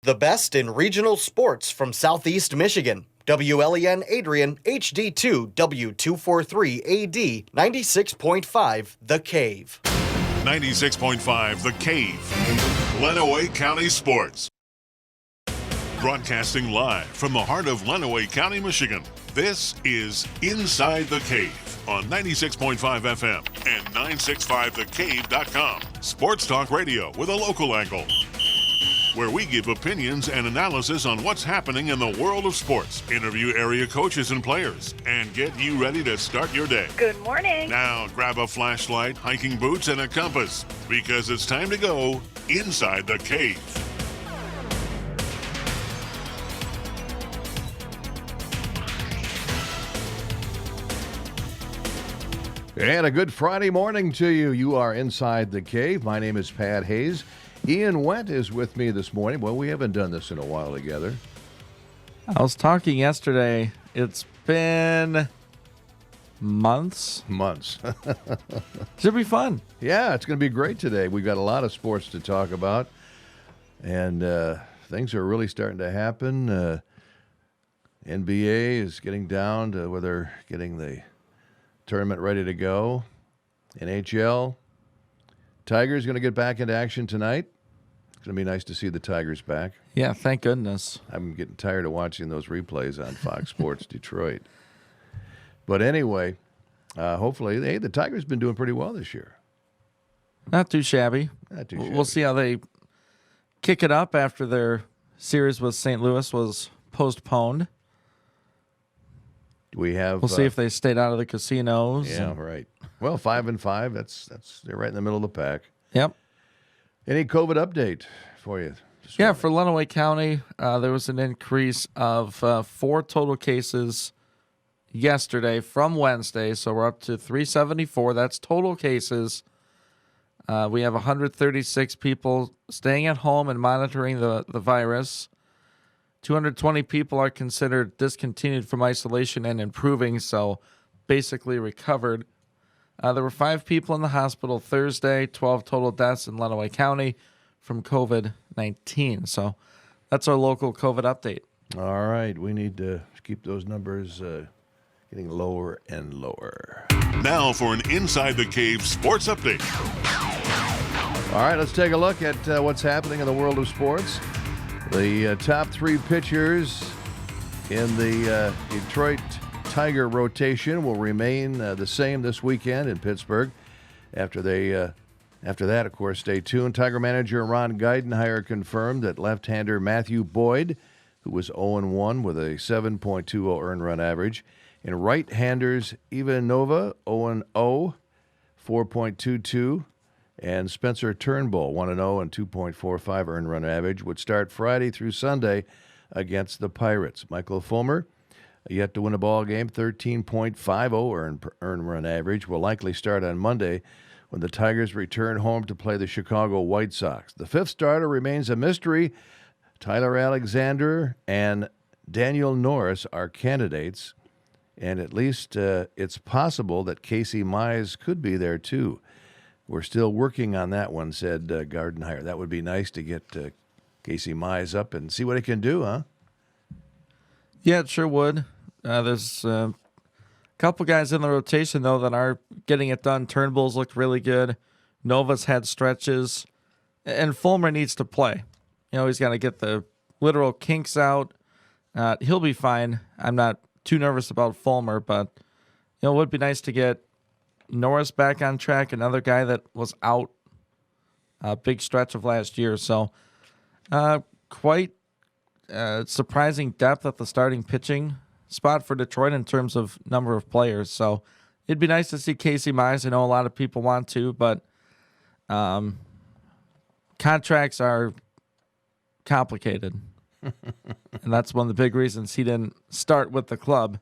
The best in regional sports from Southeast Michigan. WLEN Adrian, HD2, W243AD, 96.5 The Cave. 96.5 The Cave. Lenawee County Sports. Broadcasting live from the heart of Lenawee County, Michigan. This is Inside the Cave on 96.5 FM and 965thecave.com. Sports talk radio with a local angle, where we give opinions and analysis on what's happening in the world of sports, interview area coaches and players, and get you ready to start your day. Good morning. Now grab a flashlight, hiking boots, and a compass, because it's time to go inside the cave. And a good Friday morning to you. You are Inside the Cave. My name is Pat Hayes. Ian Went is with me this morning. Well, we haven't done this in a while together. I was talking yesterday. It's been months. Should be fun. Yeah, it's going to be great today. We've got a lot of sports to talk about, and things are really starting to happen. NBA is getting down to where they're getting the tournament ready to go. NHL. Tigers going to get back into action tonight. It's going to be nice to see the Tigers back. Yeah, thank goodness. I'm getting tired of watching those replays on Fox Sports Detroit. But anyway, hopefully, hey, the Tigers been doing pretty well this year. Not too shabby. Not too shabby. We'll see how they kick it up after their series with St. Louis was postponed. We'll see if they stayed out of the casinos. Yeah, right. Well, 5-5. That's they're right in the middle of the pack. Yep. Any COVID update for you? Yeah, for Lenawee County, there was an increase of 4 total cases yesterday from Wednesday, so we're up to 374. That's total cases. We have 136 people staying at home and monitoring the virus. 220 people are considered discontinued from isolation and improving, so basically recovered. There were 5 people in the hospital Thursday, 12 total deaths in Lenawee County from COVID-19. So that's our local COVID update. All right. We need to keep those numbers getting lower and lower. Now for an Inside the Cave sports update. All right, let's take a look at what's happening in the world of sports. The top 3 pitchers in the Detroit Tiger rotation will remain the same this weekend in Pittsburgh. After that, of course, stay tuned. Tiger manager Ron Geidenheimer confirmed that left-hander Matthew Boyd, who was 0-1 with a 7.20 earned run average, and right-handers Ivan Nova 0-0, 4.22. And Spencer Turnbull, 1-0 and 2.45 earned run average, would start Friday through Sunday against the Pirates. Michael Fulmer, yet to win a ball game, 13.50 earned run average, will likely start on Monday when the Tigers return home to play the Chicago White Sox. The 5th starter remains a mystery. Tyler Alexander and Daniel Norris are candidates, and at least it's possible that Casey Mize could be there too. We're still working on that one, said Geidenheimer. That would be nice to get Casey Mize up and see what he can do, huh? Yeah, it sure would. There's a couple guys in the rotation, though, that are getting it done. Turnbull's looked really good. Nova's had stretches. And Fulmer needs to play. You know, he's got to get the literal kinks out. He'll be fine. I'm not too nervous about Fulmer, but, it would be nice to get Norris back on track, another guy that was out a big stretch of last year. So quite surprising depth at the starting pitching spot for Detroit in terms of number of players. So it'd be nice to see Casey Mize. I know a lot of people want to, but contracts are complicated. And that's one of the big reasons he didn't start with the club.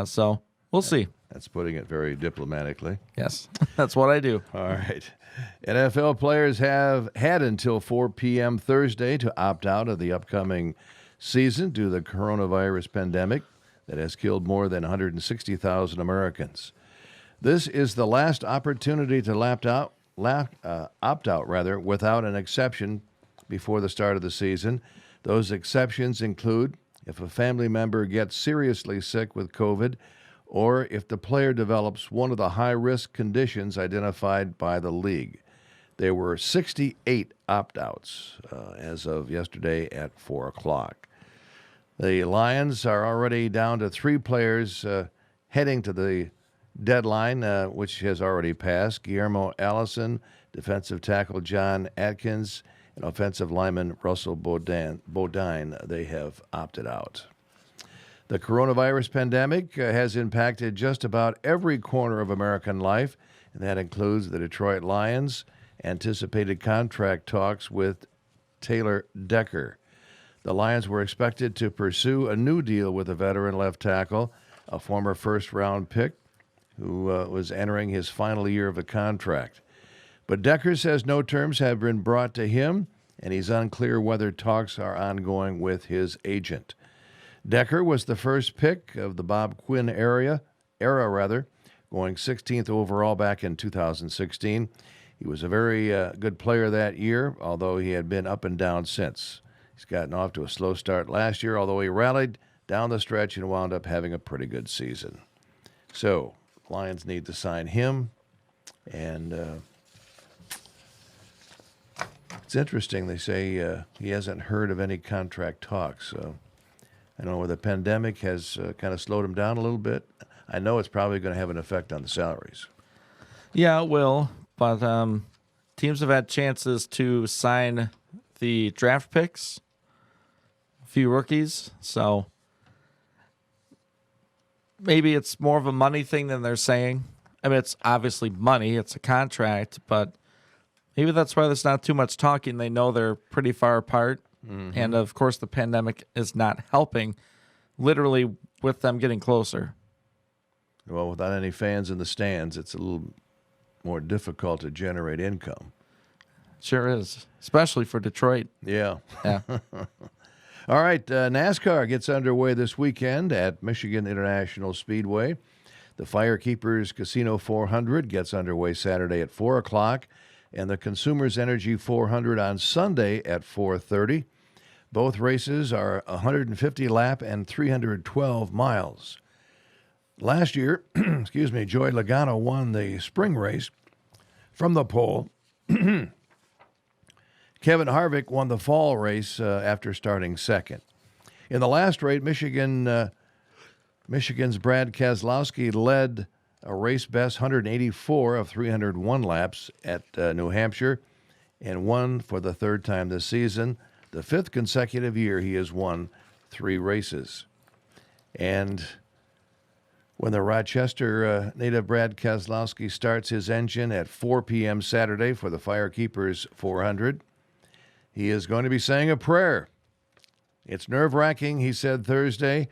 So we'll see. That's putting it very diplomatically. Yes, that's what I do. All right. NFL players have had until 4 p.m. Thursday to opt out of the upcoming season due to the coronavirus pandemic that has killed more than 160,000 Americans. This is the last opportunity to opt out without an exception before the start of the season. Those exceptions include if a family member gets seriously sick with COVID or if the player develops one of the high-risk conditions identified by the league. There were 68 opt-outs as of yesterday at 4 o'clock. The Lions are already down to 3 players heading to the deadline, which has already passed. Guillermo Allison, defensive tackle John Atkins, and offensive lineman Russell Bodine. They have opted out. The coronavirus pandemic has impacted just about every corner of American life, and that includes the Detroit Lions' anticipated contract talks with Taylor Decker. The Lions were expected to pursue a new deal with a veteran left tackle, a former first-round pick, who was entering his final year of the contract. But Decker says no terms have been brought to him, and he's unclear whether talks are ongoing with his agent. Decker was the first pick of the Bob Quinn era, going 16th overall back in 2016. He was a very good player that year, although he had been up and down since. He's gotten off to a slow start last year, although he rallied down the stretch and wound up having a pretty good season. So, Lions need to sign him, and it's interesting. They say he hasn't heard of any contract talks. So I don't know whether the pandemic has kind of slowed him down a little bit. I know it's probably going to have an effect on the salaries. Yeah, it will. But teams have had chances to sign the draft picks, a few rookies. So maybe it's more of a money thing than they're saying. I mean, it's obviously money. It's a contract. But maybe that's why there's not too much talking. They know they're pretty far apart. Mm-hmm. And, of course, the pandemic is not helping, literally, with them getting closer. Well, without any fans in the stands, it's a little more difficult to generate income. Sure is, especially for Detroit. Yeah. Yeah. All right, NASCAR gets underway this weekend at Michigan International Speedway. The Firekeepers Casino 400 gets underway Saturday at 4 o'clock, and the Consumers Energy 400 on Sunday at 4:30. Both races are 150-lap and 312 miles. Last year, Joey Logano won the spring race from the pole. Kevin Harvick won the fall race after starting second. In the last race, Michigan's Brad Keselowski led a race-best 184 of 301 laps at New Hampshire and won for the third time this season, the 5th consecutive year he has won 3 races. And when the Rochester native Brad Keselowski starts his engine at 4 p.m. Saturday for the Firekeepers 400, he is going to be saying a prayer. It's nerve-wracking, he said Thursday.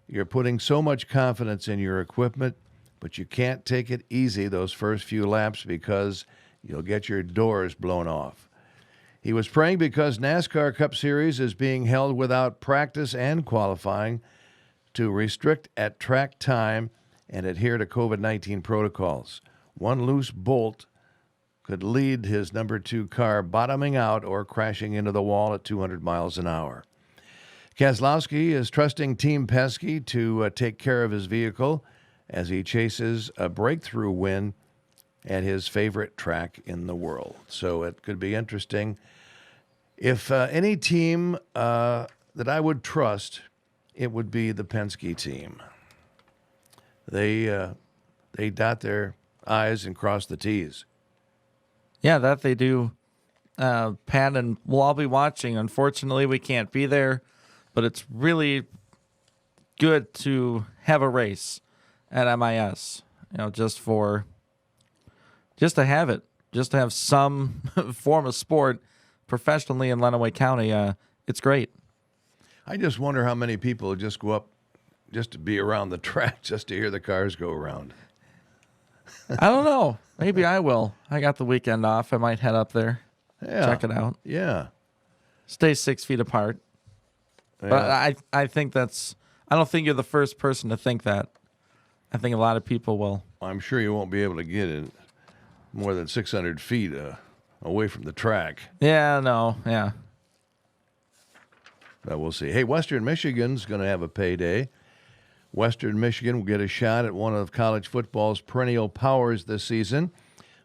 You're putting so much confidence in your equipment, but you can't take it easy those first few laps because you'll get your doors blown off. He was praying because NASCAR Cup Series is being held without practice and qualifying to restrict at track time and adhere to COVID-19 protocols. One loose bolt could lead his number 2 car bottoming out or crashing into the wall at 200 miles an hour. Keselowski is trusting Team Penske to take care of his vehicle as he chases a breakthrough win at his favorite track in the world. So it could be interesting. If any team that I would trust, it would be the Penske team. They dot their I's and cross the T's. Yeah, that they do. Pat, and we'll all be watching. Unfortunately, we can't be there, but it's really good to have a race at MIS, just to have it, just to have some form of sport professionally in Lenawee County. It's great. I just wonder how many people just go up just to be around the track, just to hear the cars go around. I don't know. Maybe I will. I got the weekend off. I might head up there. Yeah. Check it out. Yeah. Stay 6 feet apart. Yeah. But I think I don't think you're the first person to think that. I think a lot of people will. I'm sure you won't be able to get it more than 600 feet away from the track. Yeah, no, yeah. But we'll see. Hey, Western Michigan's going to have a payday. Western Michigan will get a shot at one of college football's perennial powers this season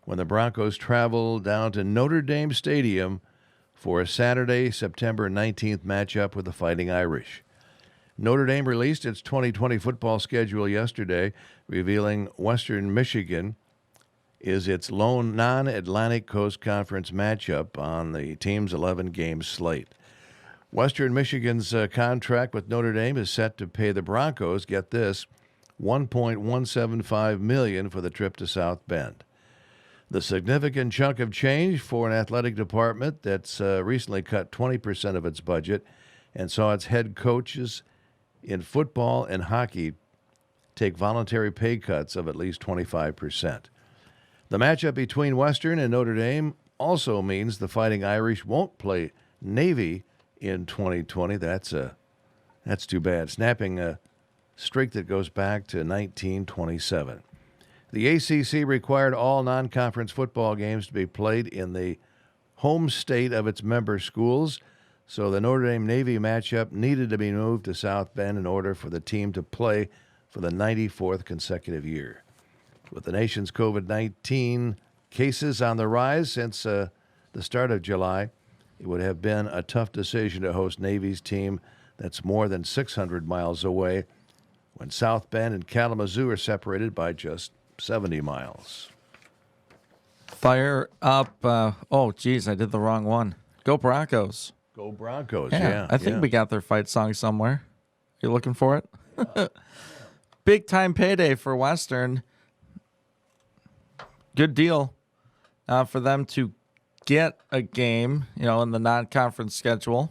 when the Broncos travel down to Notre Dame Stadium for a Saturday, September 19th matchup with the Fighting Irish. Notre Dame released its 2020 football schedule yesterday, revealing Western Michigan is its lone non-Atlantic Coast Conference matchup on the team's 11-game slate. Western Michigan's contract with Notre Dame is set to pay the Broncos, get this, $1.175 million for the trip to South Bend. The significant chunk of change for an athletic department that's recently cut 20% of its budget and saw its head coaches in football and hockey take voluntary pay cuts of at least 25%. The matchup between Western and Notre Dame also means the Fighting Irish won't play Navy in 2020. That's too bad, snapping a streak that goes back to 1927. The ACC required all non-conference football games to be played in the home state of its member schools, so the Notre Dame-Navy matchup needed to be moved to South Bend in order for the team to play for the 94th consecutive year. With the nation's COVID-19 cases on the rise since the start of July, it would have been a tough decision to host Navy's team that's more than 600 miles away when South Bend and Kalamazoo are separated by just 70 miles. Fire up. Oh, geez, I did the wrong one. Go Broncos. Go Broncos, yeah. I think we got their fight song somewhere. You looking for it? Big time payday for Western. Good deal for them to get a game, in the non-conference schedule.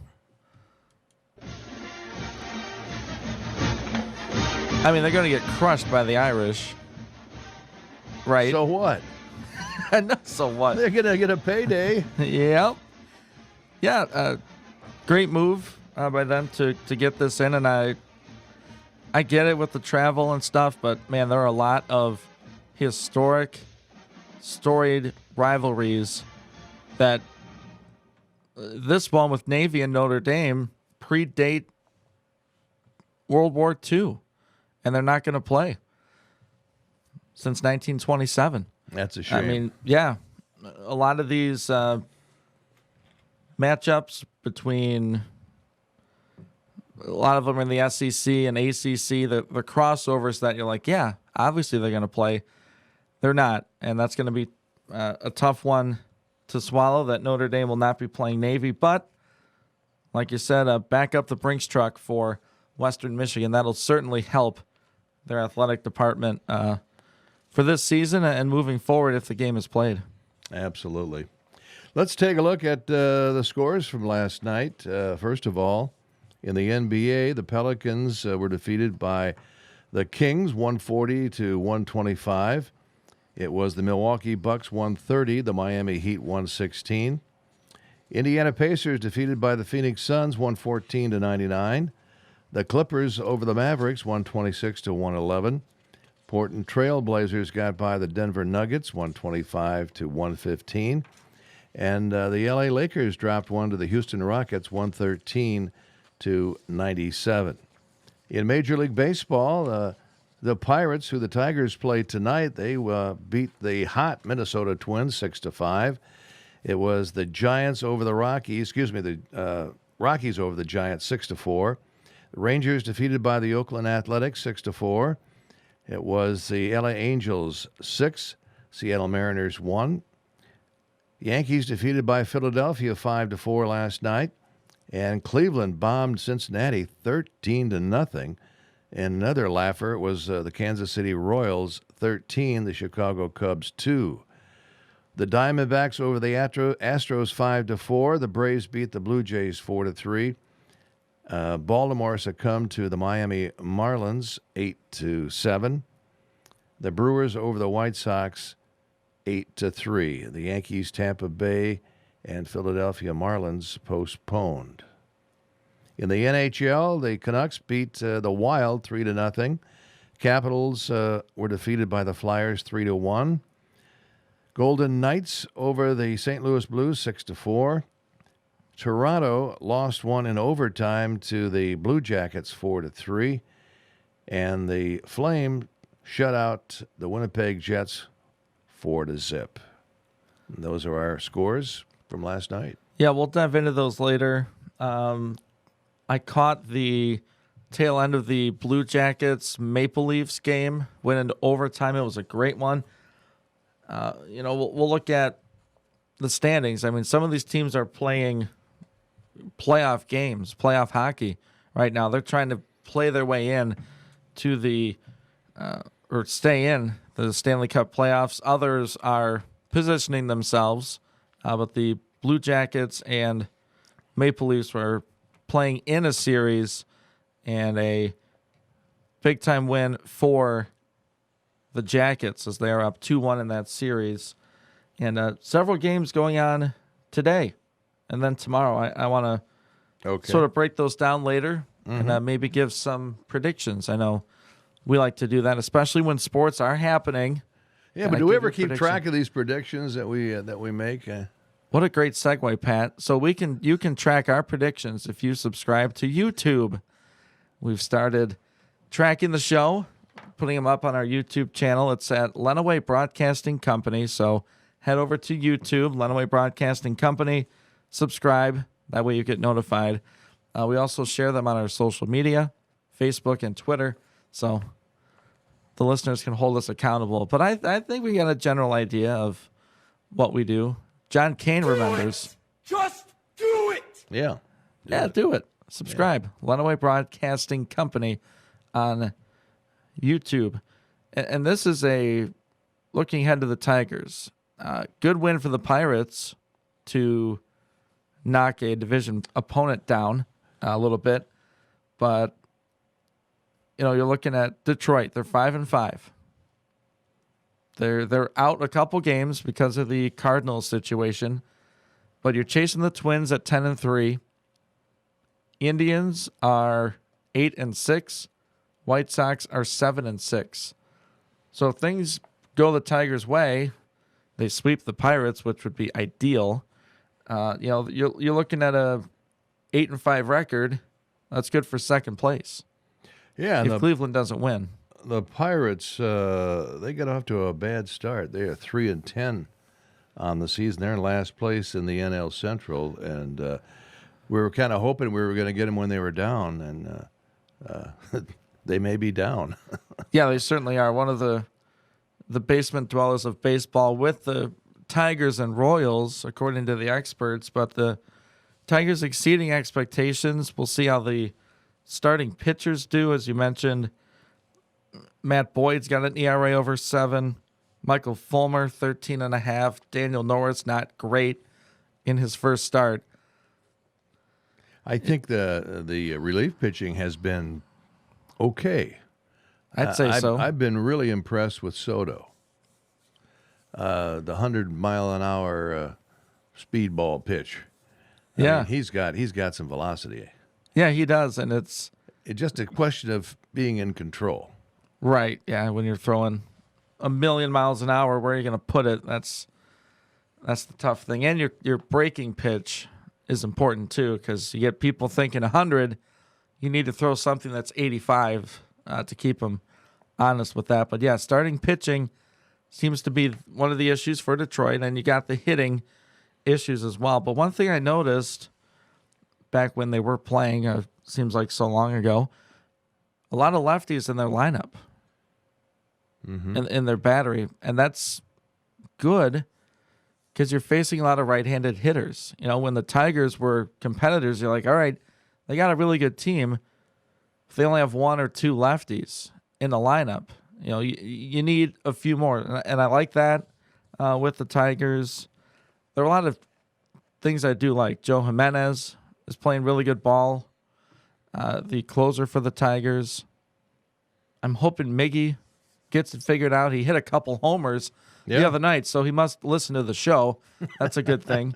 I mean, they're going to get crushed by the Irish, right? So what? So what? They're going to get a payday. Yep. Yeah, great move by them to get this in, and I get it with the travel and stuff, but, man, there are a lot of historic, storied rivalries that this one with Navy and Notre Dame predate World War II, and they're not going to play since 1927. That's a shame. I mean, yeah, a lot of these matchups between a lot of them in the SEC and ACC, the crossovers that you're like, yeah, obviously they're going to play. They're not, and that's going to be a tough one to swallow, that Notre Dame will not be playing Navy. But like you said, back up the Brinks truck for Western Michigan. That'll certainly help their athletic department for this season and moving forward if the game is played. Absolutely. Let's take a look at the scores from last night. First of all, in the NBA, the Pelicans were defeated by the Kings 140-125. It was the Milwaukee Bucks 130, the Miami Heat 116. Indiana Pacers defeated by the Phoenix Suns 114-99. The Clippers over the Mavericks 126-111. Portland Trail Blazers got by the Denver Nuggets 125-115. And the LA Lakers dropped one to the Houston Rockets 113-97. In Major League Baseball, the Pirates, who the Tigers play tonight, they beat the hot Minnesota Twins 6-5. It was the Giants over the Rockies. The Rockies over the Giants 6-4. The Rangers defeated by the Oakland Athletics 6-4. It was the LA Angels 6, Seattle Mariners 1. Yankees defeated by Philadelphia 5-4 last night, and Cleveland bombed Cincinnati 13-0. And another laugher was the Kansas City Royals 13, the Chicago Cubs 2. The Diamondbacks over the Astros 5-4. The Braves beat the Blue Jays 4-3. Baltimore succumbed to the Miami Marlins 8-7. The Brewers over the White Sox 8-3. The Yankees, Tampa Bay, and Philadelphia Marlins postponed. In the NHL, the Canucks beat the Wild 3-0. Capitals were defeated by the Flyers 3-1. Golden Knights over the St. Louis Blues 6-4. Toronto lost one in overtime to the Blue Jackets 4-3, and the Flame shut out the Winnipeg Jets 4-0. And those are our scores from last night. Yeah, we'll dive into those later. I caught the tail end of the Blue Jackets Maple Leafs game, went into overtime. It was a great one. We'll look at the standings. I mean, some of these teams are playing playoff games, playoff hockey right now. They're trying to play their way in to the or stay in the Stanley Cup playoffs. Others are positioning themselves, but the Blue Jackets and Maple Leafs were playing in a series, and a big-time win for the Jackets as they are up 2-1 in that series. And several games going on today and then tomorrow. I want to sort of break those down later and maybe give some predictions. I know we like to do that, especially when sports are happening. Yeah, but do we ever keep track of these predictions that we make? What a great segue, Pat. So you can track our predictions if you subscribe to YouTube. We've started tracking the show, putting them up on our YouTube channel. It's at Lenawee Broadcasting Company. So head over to YouTube, Lenawee Broadcasting Company, subscribe. That way you get notified. We also share them on our social media, Facebook and Twitter. So the listeners can hold us accountable. But I think we got a general idea of what we do. John Kane remembers. Just do it. Yeah. Do it. Subscribe. Lenawee Broadcasting Company on YouTube. And this is a looking ahead to the Tigers. Good win for the Pirates to knock a division opponent down a little bit. But, you're looking at Detroit. They're 5-5. They're out a couple games because of the Cardinals situation, but you're chasing the Twins at 10-3. Indians are 8-6. White Sox are 7-6. So if things go the Tigers' way, they sweep the Pirates, which would be ideal. You're looking at a 8-5 record. That's good for second place. Yeah, if Cleveland doesn't win. The Pirates, they got off to a bad start. They are 3-10 on the season. They're in last place in the NL Central, and we were kind of hoping we were going to get them when they were down, and they may be down. Yeah, they certainly are. One of the basement dwellers of baseball with the Tigers and Royals, according to the experts, but the Tigers exceeding expectations. We'll see how the starting pitchers do, as you mentioned. Matt Boyd's got an ERA over 7. Michael Fulmer, 13.5. Daniel Norris, not great in his first start. I think the relief pitching has been okay. I'd say so. I've been really impressed with Soto. The 100-mile-an-hour speedball pitch. I mean, he's got some velocity. Yeah, he does, and it's just a question of being in control. Right, yeah, when you're throwing 1,000,000 miles an hour, where are you going to put it? That's the tough thing. And your breaking pitch is important, too, because you get people thinking 100, you need to throw something that's 85 to keep them honest with that. But, yeah, starting pitching seems to be one of the issues for Detroit, and you got the hitting issues as well. But one thing I noticed back when they were playing, seems like so long ago, a lot of lefties in their lineup. In their battery, and that's good because you're facing a lot of right-handed hitters. When the Tigers were competitors, you're like, all right, they got a really good team. If they only have one or two lefties in the lineup, you need a few more, and I like that with the Tigers. There are a lot of things I do like. Joe Jimenez is playing really good ball. The closer for the Tigers. I'm hoping Miggy gets it figured out. He hit a couple homers the other night, so he must listen to the show. That's a good thing.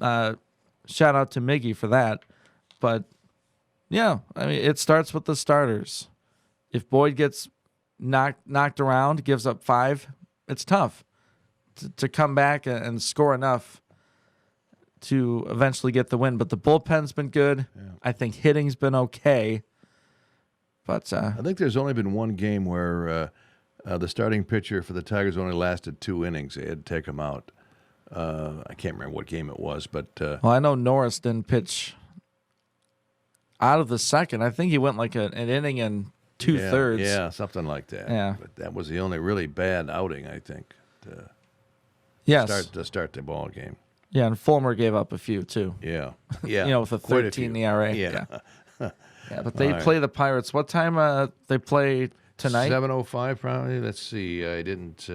Shout out to Miggy for that. But, yeah, I mean, it starts with the starters. If Boyd gets knocked around, gives up 5, it's tough to come back and score enough to eventually get the win. But the bullpen's been good. Yeah. I think hitting's been okay. But I think there's only been one game where the starting pitcher for the Tigers only lasted 2 innings. They had to take him out. I can't remember what game it was, but well, I know Norris didn't pitch out of the second. I think he went like an inning and 2/3. Yeah, something like that. Yeah, but that was the only really bad outing, I think. To start the ball game. Yeah, and Fulmer gave up a few too. Yeah. With a 13 ERA. Yeah. Yeah, but they play the Pirates. What time they play tonight? 7:05 probably. Let's see. I didn't.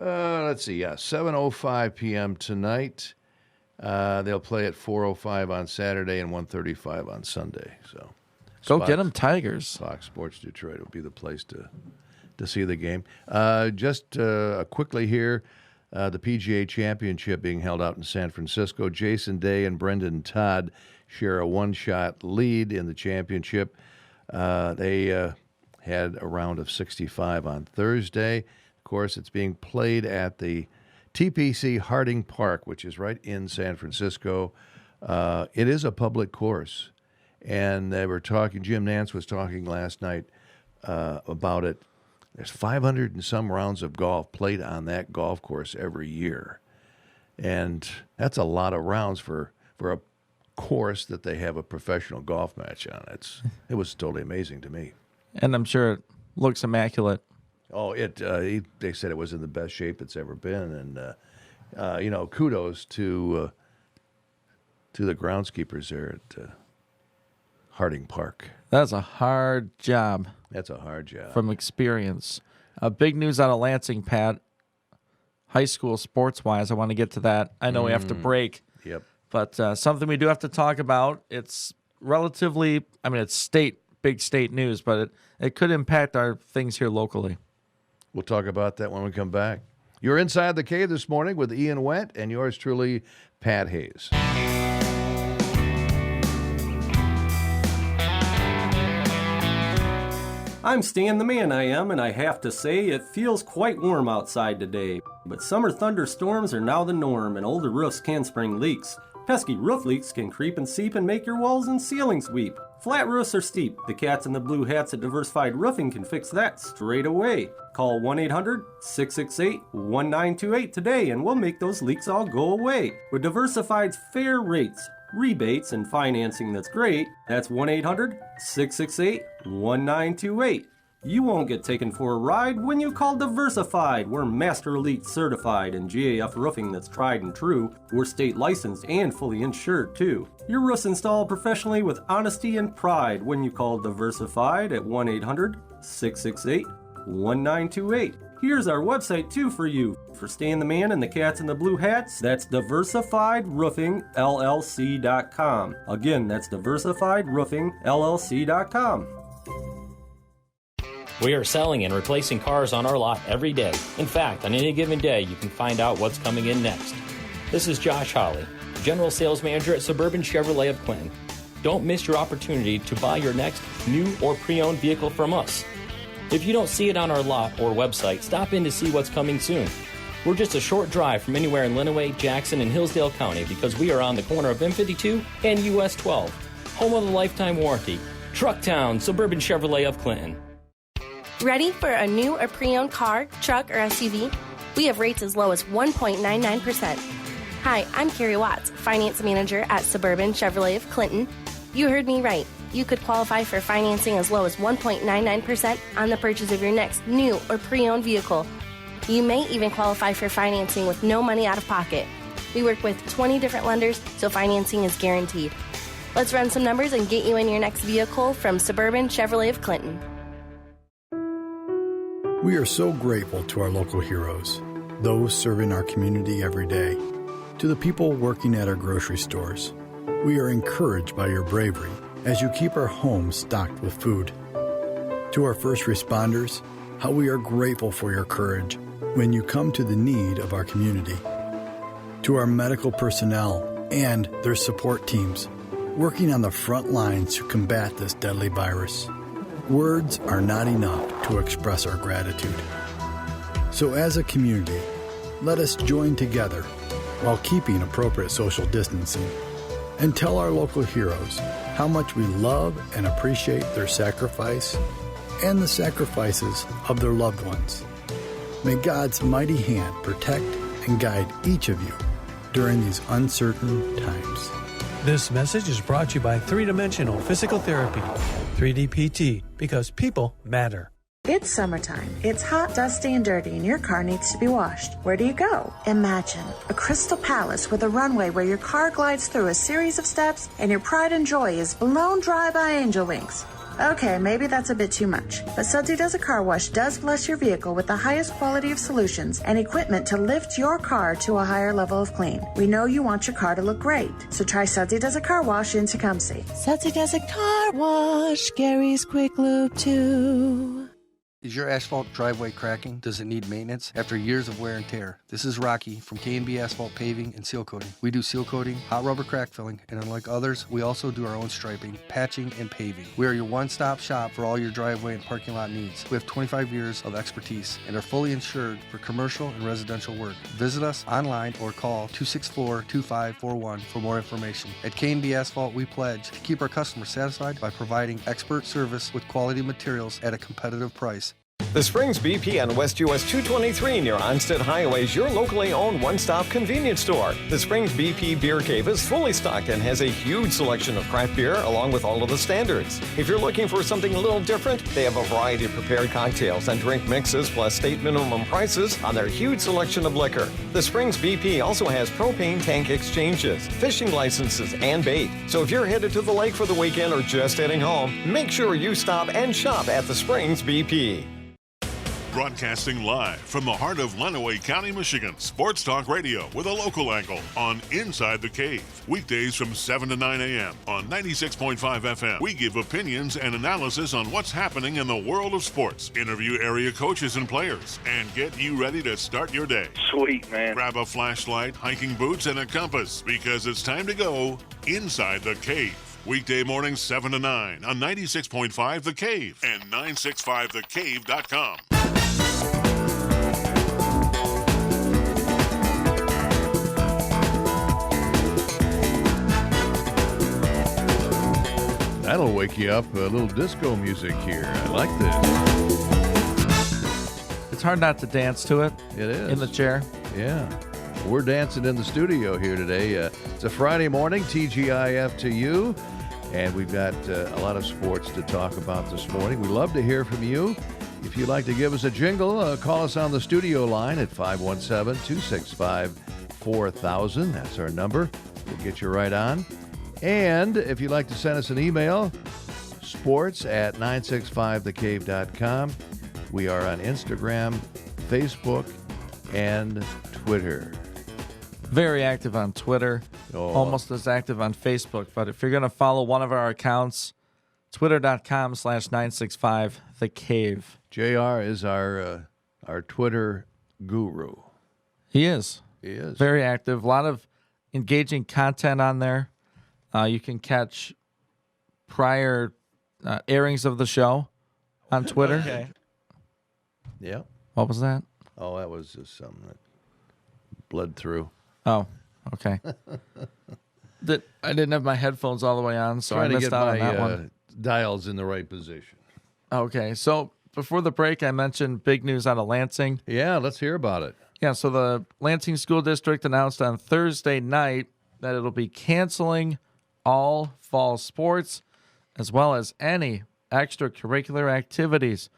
Let's see. Yeah, 7:05 p.m. tonight. They'll play at 4:05 on Saturday and 1:35 on Sunday. So go get them, Tigers. Fox Sports Detroit will be the place to see the game. Just quickly here, the PGA Championship being held out in San Francisco. Jason Day and Brendan Todd share a 1-shot lead in the championship. They had a round of 65 on Thursday. Of course, it's being played at the TPC Harding Park, which is right in San Francisco. It is a public course, and they were talking. Jim Nantz was talking last night about it. There's 500 and some rounds of golf played on that golf course every year, and that's a lot of rounds for a course that they have a professional golf match on. It was totally amazing to me, and I'm sure it looks immaculate. Oh, they said it was in the best shape it's ever been, and kudos to the groundskeepers there at Harding Park. That's a hard job. That's a hard job. From experience. Big news out of Lansing, Pat. High school sports-wise, I want to get to that. I know we have to break. Yep. But something we do have to talk about. It's relatively, it's big state news, but it could impact our things here locally. We'll talk about that when we come back. You're Inside the Cave this morning with Ian Wendt and yours truly, Pat Hayes. I'm Stan the Man, I am, and I have to say it feels quite warm outside today. But summer thunderstorms are now the norm, and older roofs can spring leaks. Pesky roof leaks can creep and seep and make your walls and ceilings weep. Flat roofs are steep. The cats in the blue hats at Diversified Roofing can fix that straight away. Call 1-800-668-1928 today, and we'll make those leaks all go away. With Diversified's fair rates, rebates, and financing that's great, that's 1-800-668-1928. You won't get taken for a ride when you call Diversified. We're Master Elite certified and GAF roofing that's tried and true. We're state licensed and fully insured too. Your roof's installed professionally with honesty and pride when you call Diversified at 1-800-668-1928. Here's our website too for you. For Stan the Man and the cats in the blue hats, that's DiversifiedRoofingLLC.com. Again, that's DiversifiedRoofingLLC.com. We are selling and replacing cars on our lot every day. In fact, on any given day, you can find out what's coming in next. This is Josh Hawley, General Sales Manager at Suburban Chevrolet of Clinton. Don't miss your opportunity to buy your next new or pre-owned vehicle from us. If you don't see it on our lot or website, stop in to see what's coming soon. We're just a short drive from anywhere in Lenawee, Jackson, and Hillsdale County because we are on the corner of M52 and US 12. Home of the lifetime warranty. Trucktown, Suburban Chevrolet of Clinton. Ready for a new or pre-owned car, truck, or SUV? We have rates as low as 1.99%. Hi, I'm Carrie Watts, Finance Manager at Suburban Chevrolet of Clinton. You heard me right. You could qualify for financing as low as 1.99% on the purchase of your next new or pre-owned vehicle. You may even qualify for financing with no money out of pocket. We work with 20 different lenders, so financing is guaranteed. Let's run some numbers and get you in your next vehicle from Suburban Chevrolet of Clinton. We are so grateful to our local heroes, those serving our community every day. To the people working at our grocery stores, we are encouraged by your bravery as you keep our homes stocked with food. To our first responders, how we are grateful for your courage when you come to the need of our community. To our medical personnel and their support teams, working on the front lines to combat this deadly virus. Words are not enough to express our gratitude. So as a community, let us join together while keeping appropriate social distancing. And tell our local heroes how much we love and appreciate their sacrifice and the sacrifices of their loved ones. May God's mighty hand protect and guide each of you during these uncertain times. This message is brought to you by 3Dimensional Physical Therapy, 3DPT, because people matter. It's summertime. It's hot, dusty, and dirty, and your car needs to be washed. Where do you go? Imagine a crystal palace with a runway where your car glides through a series of steps and your pride and joy is blown dry by angel wings. Okay, maybe that's a bit too much, but Sudsy Does a Car Wash does bless your vehicle with the highest quality of solutions and equipment to lift your car to a higher level of clean. We know you want your car to look great, so try Sudsy Does a Car Wash in Tecumseh. Sudsy Does a Car Wash, Gary's Quick Lube too. Is your asphalt driveway cracking? Does it need maintenance? After years of wear and tear, this is Rocky from K&B Asphalt Paving and Seal Coating. We do seal coating, hot rubber crack filling, and unlike others, we also do our own striping, patching, and paving. We are your one-stop shop for all your driveway and parking lot needs. We have 25 years of expertise and are fully insured for commercial and residential work. Visit us online or call 264-2541 for more information. At K&B Asphalt, we pledge to keep our customers satisfied by providing expert service with quality materials at a competitive price. The Springs BP on West US 223 near Onstead Highway is your locally owned one-stop convenience store. The Springs BP Beer Cave is fully stocked and has a huge selection of craft beer along with all of the standards. If you're looking for something a little different, they have a variety of prepared cocktails and drink mixes plus state minimum prices on their huge selection of liquor. The Springs BP also has propane tank exchanges, fishing licenses, and bait. So if you're headed to the lake for the weekend or just heading home, make sure you stop and shop at the Springs BP. Broadcasting live from the heart of Lenawee County, Michigan. Sports Talk Radio with a local angle on Inside the Cave. Weekdays from 7 to 9 a.m. on 96.5 FM. We give opinions and analysis on what's happening in the world of sports. Interview area coaches and players. And get you ready to start your day. Sweet, man. Grab a flashlight, hiking boots, and a compass because it's time to go Inside the Cave. Weekday mornings 7 to 9 on 96.5 The Cave and 965thecave.com. That'll wake you up. A little disco music here. I like this. It's hard not to dance to it. It is. In the chair. Yeah. We're dancing in the studio here today. It's a Friday morning, TGIF to you, and we've got a lot of sports to talk about this morning. We love to hear from you. If you'd like to give us a jingle, call us on the studio line at 517-265-4000. That's our number. We'll get you right on. And if you'd like to send us an email, sports@965thecave.com. We are on Instagram, Facebook, and Twitter. Very active on Twitter, almost as active on Facebook. But if you're going to follow one of our accounts, twitter.com/965thecave. JR is our Twitter guru. He is. He is. Very active. A lot of engaging content on there. You can catch prior airings of the show on Twitter. Okay. Yeah. What was that? Oh, that was just something that bled through. Oh, okay. I didn't have my headphones all the way on, so I missed out on that one. Dials in the right position. Okay, so before the break, I mentioned big news out of Lansing. Yeah, let's hear about it. Yeah, so the Lansing School District announced on Thursday night that it'll be canceling all fall sports as well as any extracurricular activities.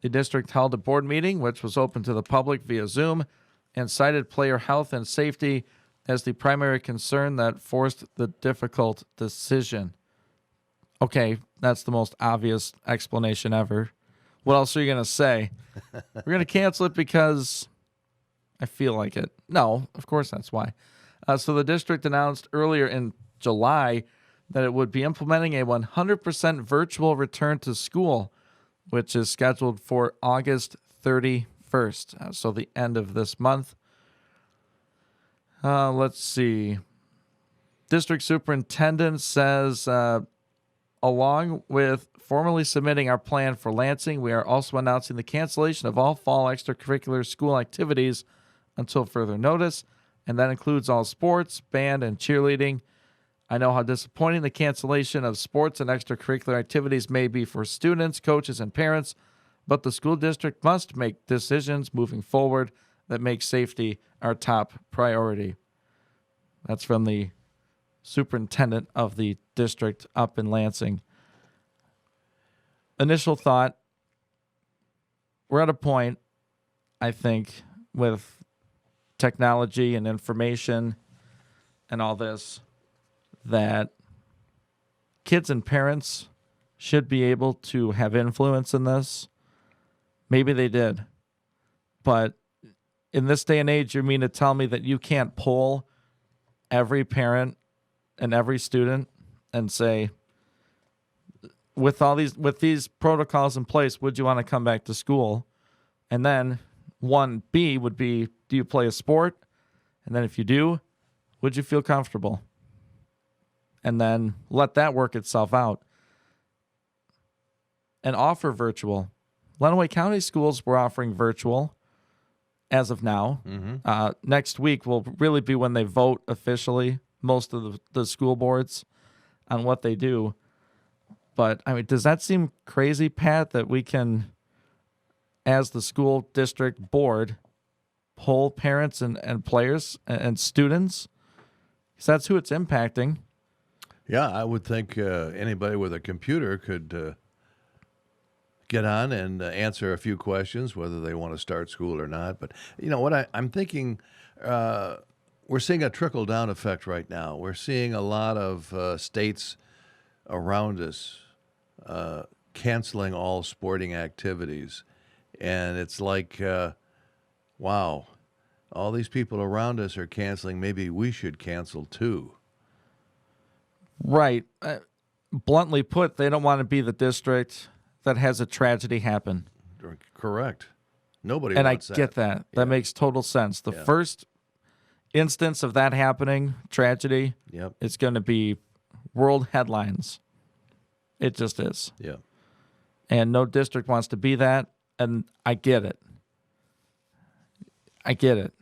The district held a board meeting, which was open to the public via Zoom, and cited player health and safety as the primary concern that forced the difficult decision. Okay, that's the most obvious explanation ever. What else are you going to say? We're going to cancel it because I feel like it. No, of course that's why. So the district announced earlier in July that it would be implementing a 100% virtual return to school, which is scheduled for August 31st, so the end of this month. Let's see. District superintendent says, along with formally submitting our plan for Lansing, we are also announcing the cancellation of all fall extracurricular school activities until further notice. and that includes all sports, band, and cheerleading. I know how disappointing the cancellation of sports and extracurricular activities may be for students, coaches, and parents, but the school district must make decisions moving forward that make safety our top priority. That's from the superintendent of the district up in Lansing. Initial thought, we're at a point, I think, with technology and information and all this, that kids and parents should be able to have influence in this. Maybe they did. But in this day and age, you mean to tell me that you can't poll every parent and every student and say, with these protocols in place, would you want to come back to school? And then 1B would be, do you play a sport? And then if you do, would you feel comfortable? And then let that work itself out. And offer virtual. Lenawee County schools were offering virtual as of now. Next week will really be when they vote officially, most of the school boards, on what they do. But, I mean, does that seem crazy, Pat, that we can, as the school district board, poll parents and players and students? Because that's who it's impacting. Yeah, I would think anybody with a computer could get on and answer a few questions, whether they want to start school or not. But, you know, what I'm thinking, we're seeing a trickle-down effect right now. We're seeing a lot of states around us canceling all sporting activities. And it's like, wow, all these people around us are canceling. Maybe we should cancel too. Right. Bluntly put, they don't want to be the district that has a tragedy happen. Correct. Nobody and wants that. And I get that. That makes total sense. The first instance of that happening, tragedy, it's going to be world headlines. It just is. Yeah. And no district wants to be that, and I get it. I get it.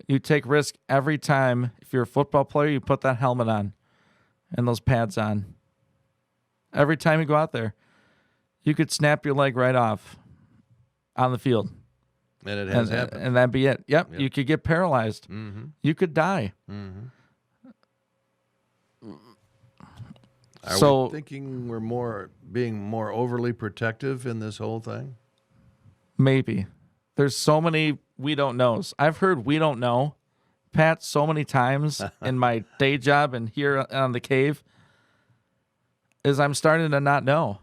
You take risk every time. If you're a football player, you put that helmet on and those pads on. Every time you go out there, you could snap your leg right off on the field. And it has happened. And that'd be it. Yep. You could get paralyzed. You could die. Are we thinking we're being more overly protective in this whole thing? Maybe. There's so many we don't knows. I've heard we don't know, Pat, so many times in my day job and here on the cave, is I'm starting to not know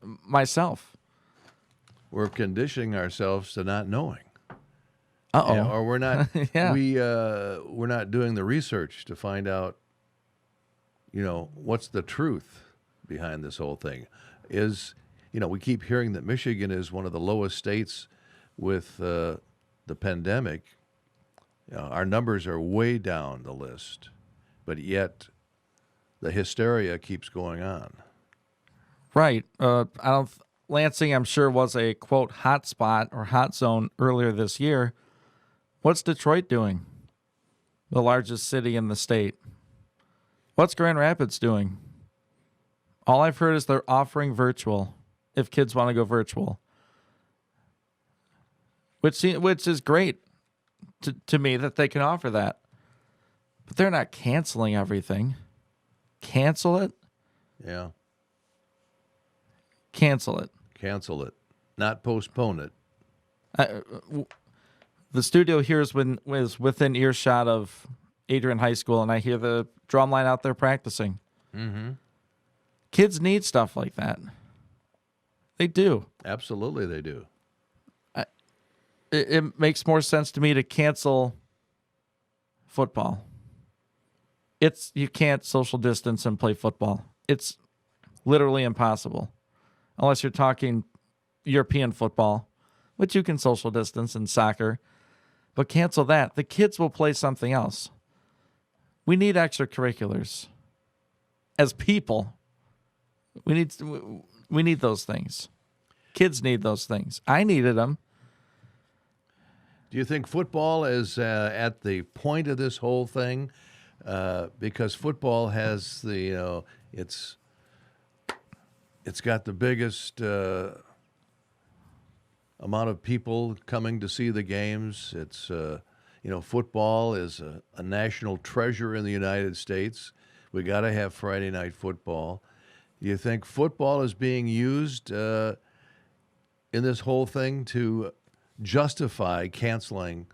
myself. We're conditioning ourselves to not knowing. Uh-oh. Yeah, or we're not Yeah. we're not doing the research to find out, you know, what's the truth behind this whole thing. We keep hearing that Michigan is one of the lowest states with the pandemic. Our numbers are way down the list, but yet the hysteria keeps going on. Right. Lansing, I'm sure, was a, quote, hot spot or hot zone earlier this year. What's Detroit doing? The largest city in the state. What's Grand Rapids doing? All I've heard is they're offering virtual if kids want to go virtual, which is great to me that they can offer that. But they're not canceling everything. Cancel it? Yeah. Cancel it. Cancel it, not postpone it. The studio here was within earshot of Adrian High School, and I hear the drum line out there practicing. Kids need stuff like that. They do. Absolutely, they do. It makes more sense to me to cancel football. You can't social distance and play football. It's literally impossible. Unless you're talking European football, which you can social distance, and soccer. But cancel that. The kids will play something else. We need extracurriculars. As people, we need those things. Kids need those things. I needed them. Do you think football is at the point of this whole thing? Because football has the, it's got the biggest amount of people coming to see the games. It's, football is a national treasure in the United States. We got to have Friday night football. Do you think football is being used in this whole thing to justify canceling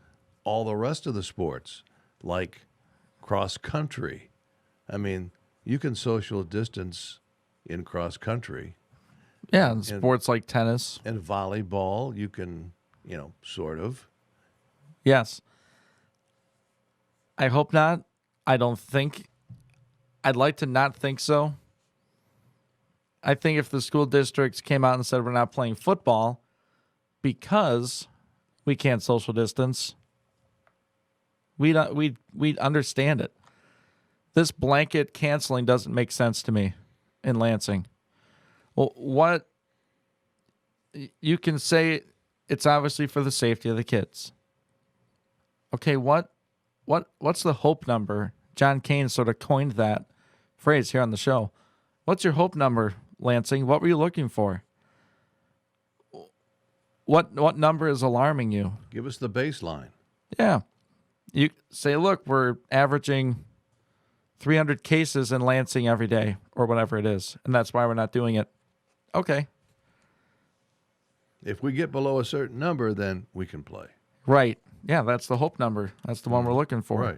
all the rest of the sports, like cross country? I mean, you can social distance in cross country. Yeah, and sports like tennis. And volleyball, you can, sort of. Yes. I hope not. I'd like to not think so. I think if the school districts came out and said we're not playing football because we can't social distance, we'd understand it. This blanket canceling doesn't make sense to me in Lansing. Well, what you can say, it's obviously for the safety of the kids. Okay, what's the hope number? John Kane sort of coined that phrase here on the show. What's your hope number, Lansing? What were you looking for? What number is alarming you? Give us the baseline. Yeah. You say, look, we're averaging 300 cases in Lansing every day or whatever it is, and that's why we're not doing it. Okay. If we get below a certain number, then we can play. Right. Yeah, that's the hope number. That's the one we're looking for. Right.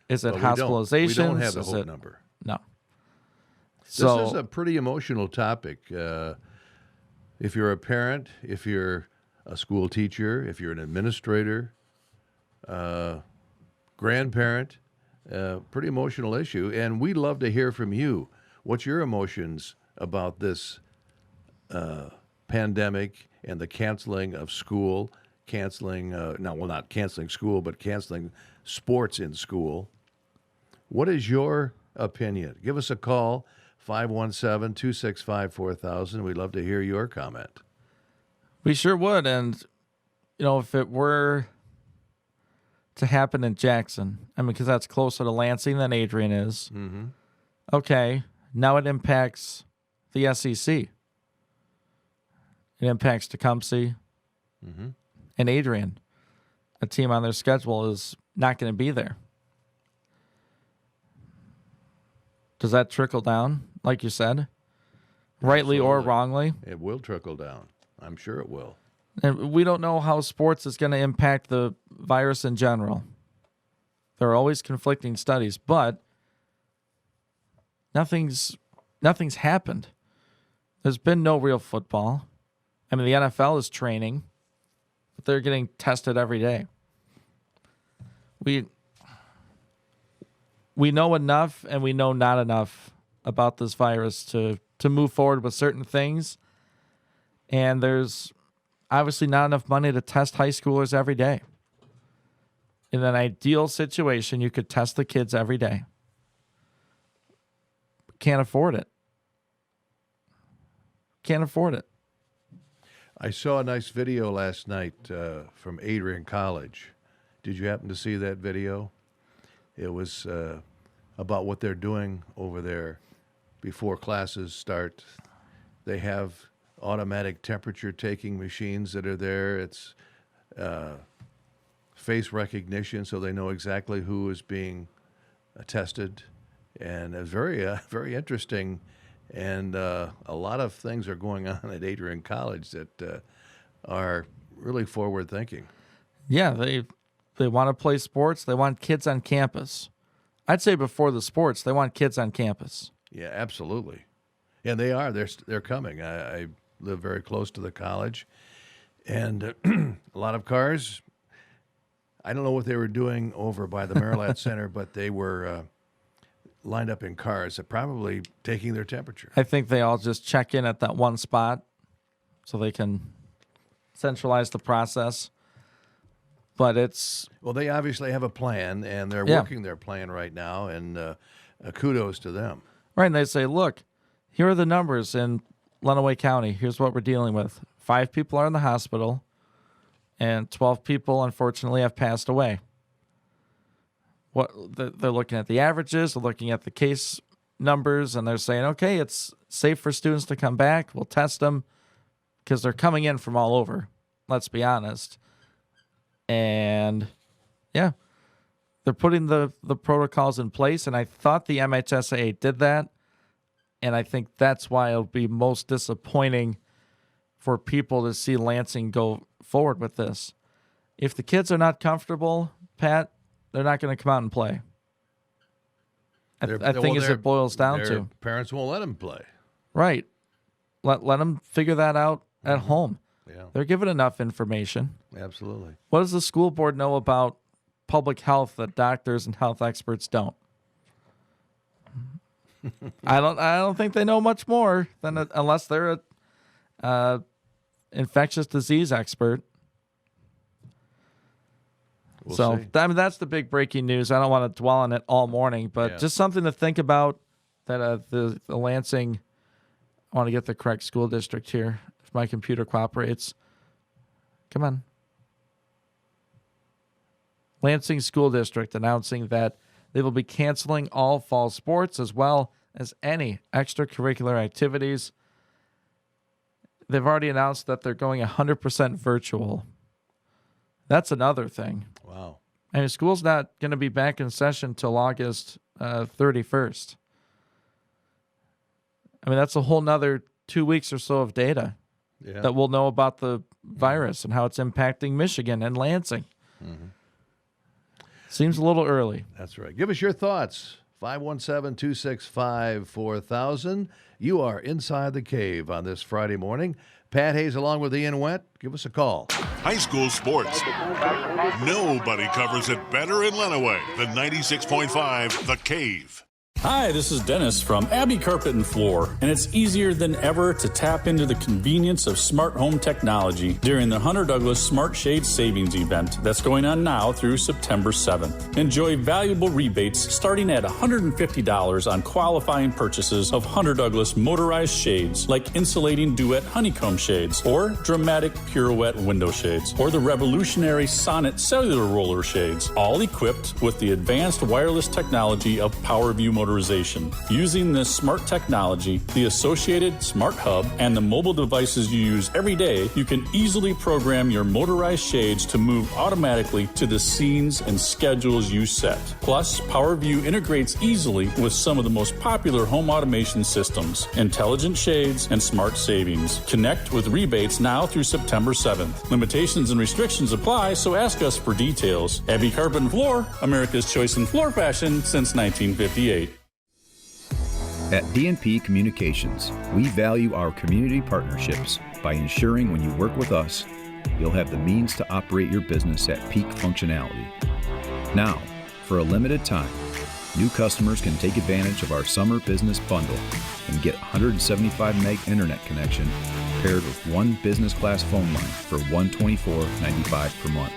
Is it But hospitalizations? We don't have the hope number. No. This is a pretty emotional topic. If you're a parent, if you're a school teacher, if you're an administrator, grandparent, pretty emotional issue. And we'd love to hear from you. What's your emotions about this pandemic and the canceling of school, not canceling school, but canceling sports in school? What is your opinion? Give us a call, 517-265-4000. We'd love to hear your comment. We sure would. And, if it were to happen in Jackson, because that's closer to Lansing than Adrian is. Mm-hmm. Okay, now it impacts the SEC. It impacts Tecumseh and Adrian. A team on their schedule is not going to be there. Does that trickle down, like you said? Rightly or wrongly? It will trickle down. I'm sure it will. And we don't know how sports is going to impact the virus in general. There are always conflicting studies, but nothing's happened. There's been no real football. The NFL is training, but they're getting tested every day. We know enough and we know not enough about this virus to move forward with certain things. And there's obviously not enough money to test high schoolers every day. In an ideal situation, you could test the kids every day. Can't afford it. Can't afford it. I saw a nice video last night from Adrian College. Did you happen to see that video? It was about what they're doing over there before classes start. They have automatic temperature taking machines that are there. It's face recognition, so they know exactly who is being tested. And it's very interesting. And a lot of things are going on at Adrian College that are really forward thinking. Yeah, they want to play sports. They want kids on campus. I'd say before the sports, they want kids on campus. Yeah, absolutely. And they are. They're coming. I live very close to the college. And a lot of cars. I don't know what they were doing over by the Marilat Center, but they were lined up in cars, probably taking their temperature. I think they all just check in at that one spot so they can centralize the process. But well, they obviously have a plan, and they're working their plan right now, and kudos to them. Right, and they say, look, here are the numbers in Lenawee County. Here's what we're dealing with. 5 people are in the hospital. and 12 people, unfortunately, have passed away. They're looking at the averages, they're looking at the case numbers, and they're saying, okay, it's safe for students to come back. We'll test them because they're coming in from all over. Let's be honest. And yeah, they're putting the protocols in place, and I thought the MHSAA did that, and I think that's why it'll be most disappointing for people to see Lansing go forward with this. If the kids are not comfortable, Pat, they're not going to come out and play. I think as it boils down to. Parents won't let them play. Right. Let them figure that out at home. Yeah. They're given enough information. Absolutely. What does the school board know about public health that doctors and health experts don't? I don't think they know much more than unless they're a infectious disease expert. We'll so see. that's the big breaking news. I don't want to dwell on it all morning, but just something to think about. That the Lansing, I want to get the correct school district here. If my computer cooperates, come on. Lansing School District announcing that they will be canceling all fall sports as well as any extracurricular activities. They've already announced that they're going 100% virtual. That's another thing. Wow. I mean, school's not going to be back in session till August 31st. I mean, that's a whole nother 2 weeks or so of data that we'll know about the virus and how it's impacting Michigan and Lansing. Mm-hmm. Seems a little early. That's right. Give us your thoughts. 517-265-4000. You are inside the cave on this Friday morning. Pat Hayes along with Ian Went. Give us a call. High school sports. Nobody covers it better in Lenawee than 96.5 The Cave. Hi, this is Dennis from Abbey Carpet and Floor, and it's easier than ever to tap into the convenience of smart home technology during the Hunter Douglas Smart Shade Savings Event that's going on now through September 7th. Enjoy valuable rebates starting at $150 on qualifying purchases of Hunter Douglas motorized shades like insulating duet honeycomb shades or dramatic pirouette window shades or the revolutionary Sonnet cellular roller shades, all equipped with the advanced wireless technology of PowerView motorization. Using this smart technology, the associated smart hub, and the mobile devices you use every day, you can easily program your motorized shades to move automatically to the scenes and schedules you set. Plus, PowerView integrates easily with some of the most popular home automation systems, intelligent shades, and smart savings. Connect with rebates now through September 7th. Limitations and restrictions apply, so ask us for details. Abbey Carpet and Floor, America's choice in floor fashion since 1958. At DNP Communications, we value our community partnerships by ensuring when you work with us, you'll have the means to operate your business at peak functionality. Now, for a limited time, new customers can take advantage of our summer business bundle and get 175 meg internet connection paired with one business class phone line for $124.95 per month.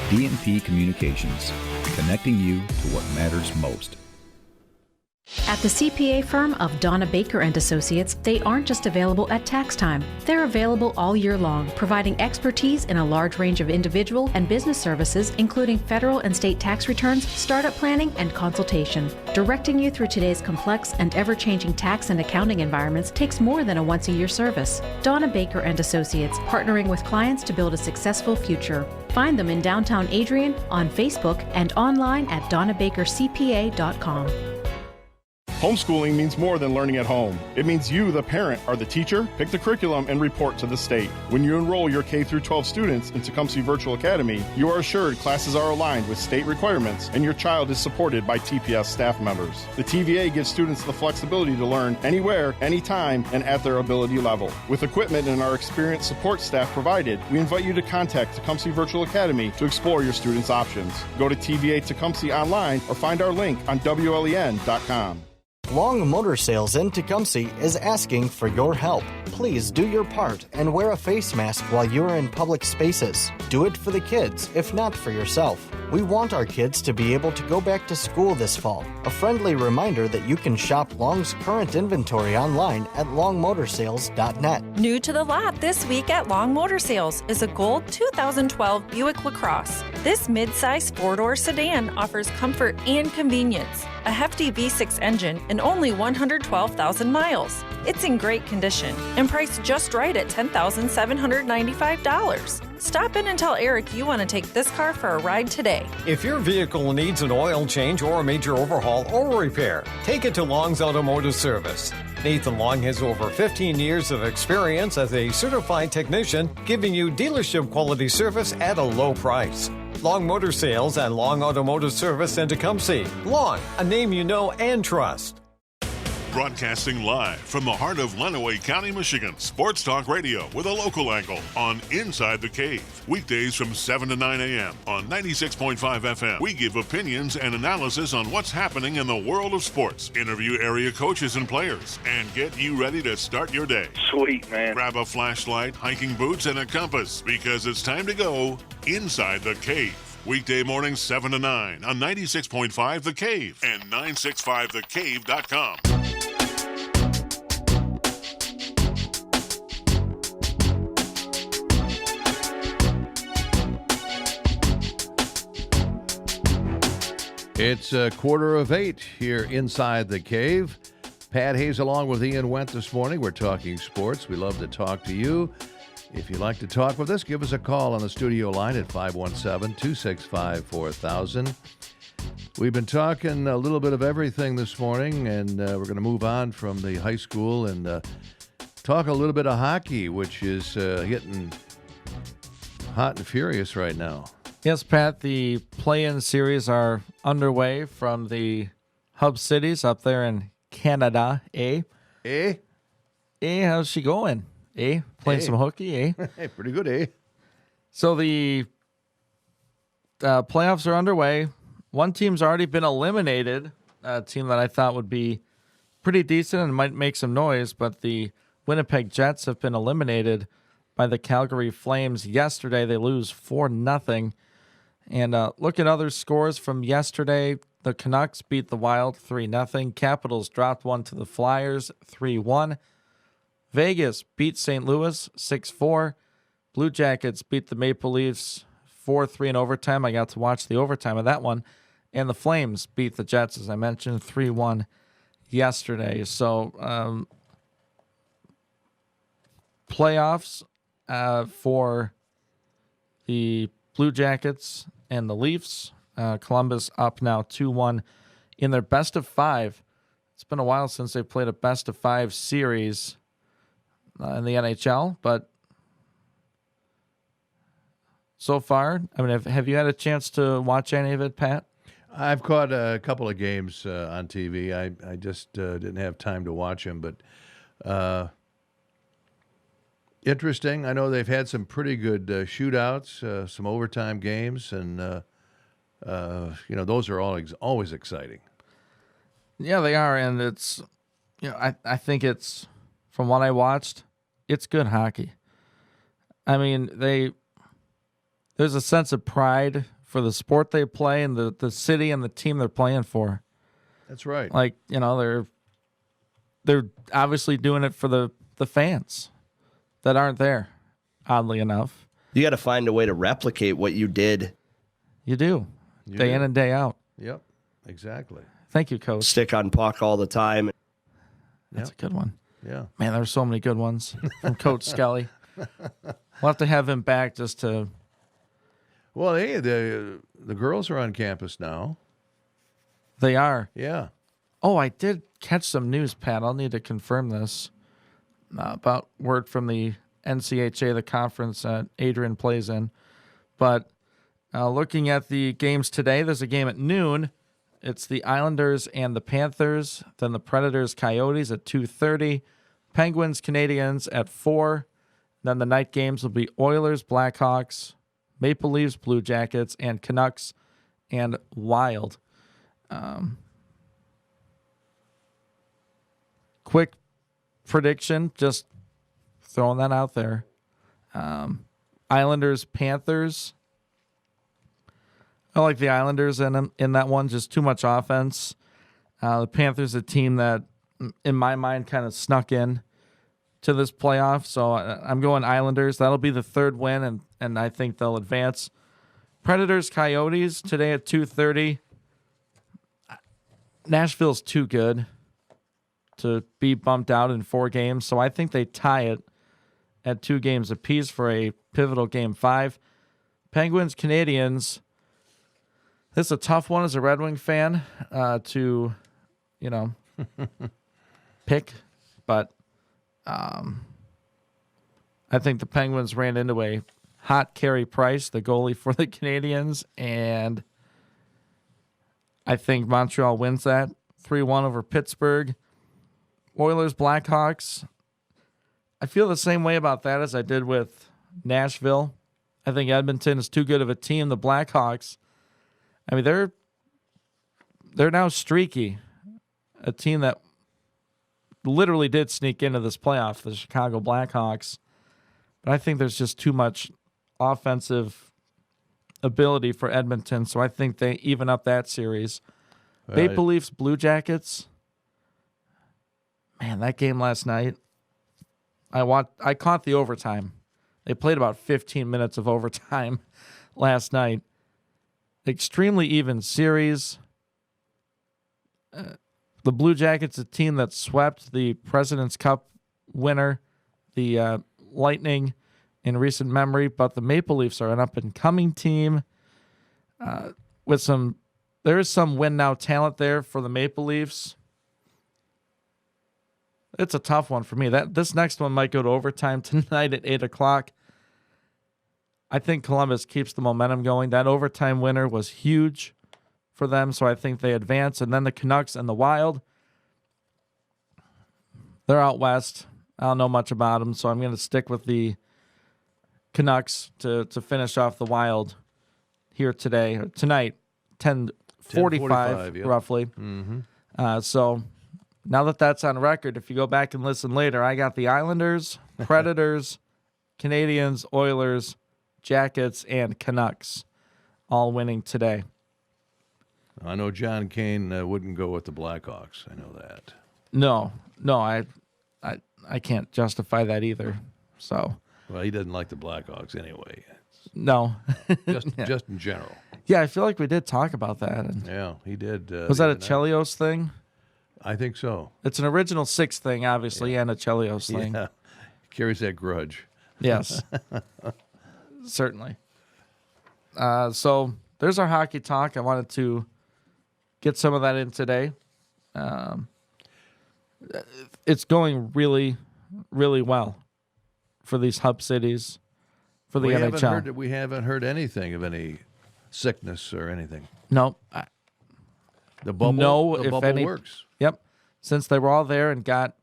DNP Communications, connecting you to what matters most. At the CPA firm of Donna Baker and Associates, they aren't just available at tax time. They're available all year long, providing expertise in a large range of individual and business services, including federal and state tax returns, startup planning, and consultation. Directing you through today's complex and ever-changing tax and accounting environments takes more than a once-a-year service. Donna Baker and Associates, partnering with clients to build a successful future. Find them in downtown Adrian, on Facebook, and online at donnabakercpa.com. Homeschooling means more than learning at home. It means you, the parent, are the teacher, pick the curriculum, and report to the state. When you enroll your K-12 students in Tecumseh Virtual Academy, you are assured classes are aligned with state requirements and your child is supported by TPS staff members. The TVA gives students the flexibility to learn anywhere, anytime, and at their ability level. With equipment and our experienced support staff provided, we invite you to contact Tecumseh Virtual Academy to explore your students' options. Go to TVA Tecumseh online or find our link on WLEN.com. Long Motor Sales in Tecumseh is asking for your help. Please do your part and wear a face mask while you're in public spaces. Do it for the kids, if not for yourself. We want our kids to be able to go back to school this fall. A friendly reminder that you can shop Long's current inventory online at longmotorsales.net. New to the lot this week at Long Motor Sales is a gold 2012 Buick LaCrosse. This mid-size four-door sedan offers comfort and convenience, a hefty V6 engine, and only 112,000 miles. It's in great condition and priced just right at $10,795. Stop in and tell Eric you want to take this car for a ride today. If your vehicle needs an oil change or a major overhaul or repair, take it to Long's Automotive Service. Nathan Long has over 15 years of experience as a certified technician, giving you dealership quality service at a low price. Long Motor Sales and Long Automotive Service in Tecumseh. Long, a name you know and trust. Broadcasting live from the heart of Lenawee County, Michigan. Sports Talk Radio with a local angle on Inside the Cave. Weekdays from 7 to 9 a.m. on 96.5 FM. We give opinions and analysis on what's happening in the world of sports. Interview area coaches and players and get you ready to start your day. Sweet, man. Grab a flashlight, hiking boots, and a compass because it's time to go Inside the Cave. Weekday mornings 7 to 9 on 96.5 The Cave and 965thecave.com. It's 7:45 here inside the cave. Pat Hayes along with Ian Wendt this morning. We're talking sports. We love to talk to you. If you'd like to talk with us, give us a call on the studio line at 517-265-4000. We've been talking a little bit of everything this morning, and we're going to move on from the high school and talk a little bit of hockey, which is getting hot and furious right now. Yes, Pat, the play-in series are underway from the hub cities up there in Canada, eh? Eh? Eh, how's she going? Eh? Playing some hooky, eh? Hey, pretty good, eh? So the playoffs are underway. One team's already been eliminated, a team that I thought would be pretty decent and might make some noise, but the Winnipeg Jets have been eliminated by the Calgary Flames yesterday. They lose 4-0. And look at other scores from yesterday. The Canucks beat the Wild 3-0. Capitals dropped one to the Flyers 3-1. Vegas beat St. Louis 6-4. Blue Jackets beat the Maple Leafs 4-3 in overtime. I got to watch the overtime of that one. And the Flames beat the Jets, as I mentioned, 3-1 yesterday. So playoffs for the Blue Jackets and the Leafs. Columbus up now 2-1 in their best of five. It's been a while since they've played a best of five series in the NHL, but so far, I mean, have you had a chance to watch any of it, Pat? I've caught a couple of games on TV. I just didn't have time to watch them, but interesting. I know they've had some pretty good shootouts, some overtime games, and those are always exciting. Yeah, they are, and it's I think it's, from what I watched, it's good hockey. I mean, there's a sense of pride for the sport they play and the city and the team they're playing for. That's right. Like, they're obviously doing it for the fans that aren't there, oddly enough. You got to find a way to replicate what you did. You do. Day in and day out. Yep, exactly. Thank you, Coach. Stick on puck all the time. That's a good one. Yeah. Man, there's so many good ones from Coach Skelly. We'll have to have him back just to... Well, hey, the girls are on campus now. They are? Yeah. Oh, I did catch some news, Pat. I'll need to confirm this. About word from the NCHA, the conference that Adrian plays in. But looking at the games today, there's a game at noon. It's the Islanders and the Panthers. Then the Predators, Coyotes at 2:30. Penguins, Canadiens at 4. Then the night games will be Oilers, Blackhawks, Maple Leafs, Blue Jackets, and Canucks and Wild. Quick prediction, just throwing that out there. Islanders, Panthers. I like the Islanders in that one, just too much offense. The Panthers, a team that, in my mind, kind of snuck in to this playoff. So I'm going Islanders. That'll be the third win, and I think they'll advance. Predators, Coyotes, today at 2:30. Nashville's too good to be bumped out in 4 games, so I think they tie it at 2 games apiece for a pivotal Game 5. Penguins, Canadians. This is a tough one as a Red Wing fan to, pick, but I think the Penguins ran into a hot Carey Price, the goalie for the Canadians, and I think Montreal wins that 3-1 over Pittsburgh. Oilers, Blackhawks. I feel the same way about that as I did with Nashville. I think Edmonton is too good of a team. The Blackhawks, I mean, they're now streaky. A team that literally did sneak into this playoff, the Chicago Blackhawks. But I think there's just too much offensive ability for Edmonton, so I think they even up that series. Maple Leafs, Blue Jackets. Man, that game last night, I caught the overtime. They played about 15 minutes of overtime last night. Extremely even series. The Blue Jackets, a team that swept the President's Cup winner, the Lightning, in recent memory, but the Maple Leafs are an up-and-coming team with there is some win-now talent there for the Maple Leafs. It's a tough one for me. This next one might go to overtime tonight at 8 o'clock. I think Columbus keeps the momentum going. That overtime winner was huge for them, so I think they advance. And then the Canucks and the Wild, they're out west. I don't know much about them, so I'm going to stick with the Canucks to finish off the Wild here tonight, 10:45 yep. roughly. Mm-hmm. So now that that's on record, if you go back and listen later, I got the Islanders, Predators, Canadians, Oilers, Jackets, and Canucks all winning today. I know John Kane wouldn't go with the Blackhawks. I know that. No, I can't justify that either. So. Well, he doesn't like the Blackhawks anyway. No. just in general. Yeah, I feel like we did talk about that. Yeah, he did. Was that a Chelios thing? I think so. It's an Original Six thing, obviously, and a Chelios thing. Yeah, carries that grudge. Yes, certainly. So there's our hockey talk. I wanted to get some of that in today. It's going really, really well for these hub cities, for the NHL. We haven't heard anything of any sickness or anything. No. The bubble works. Yep. Since they were all there and got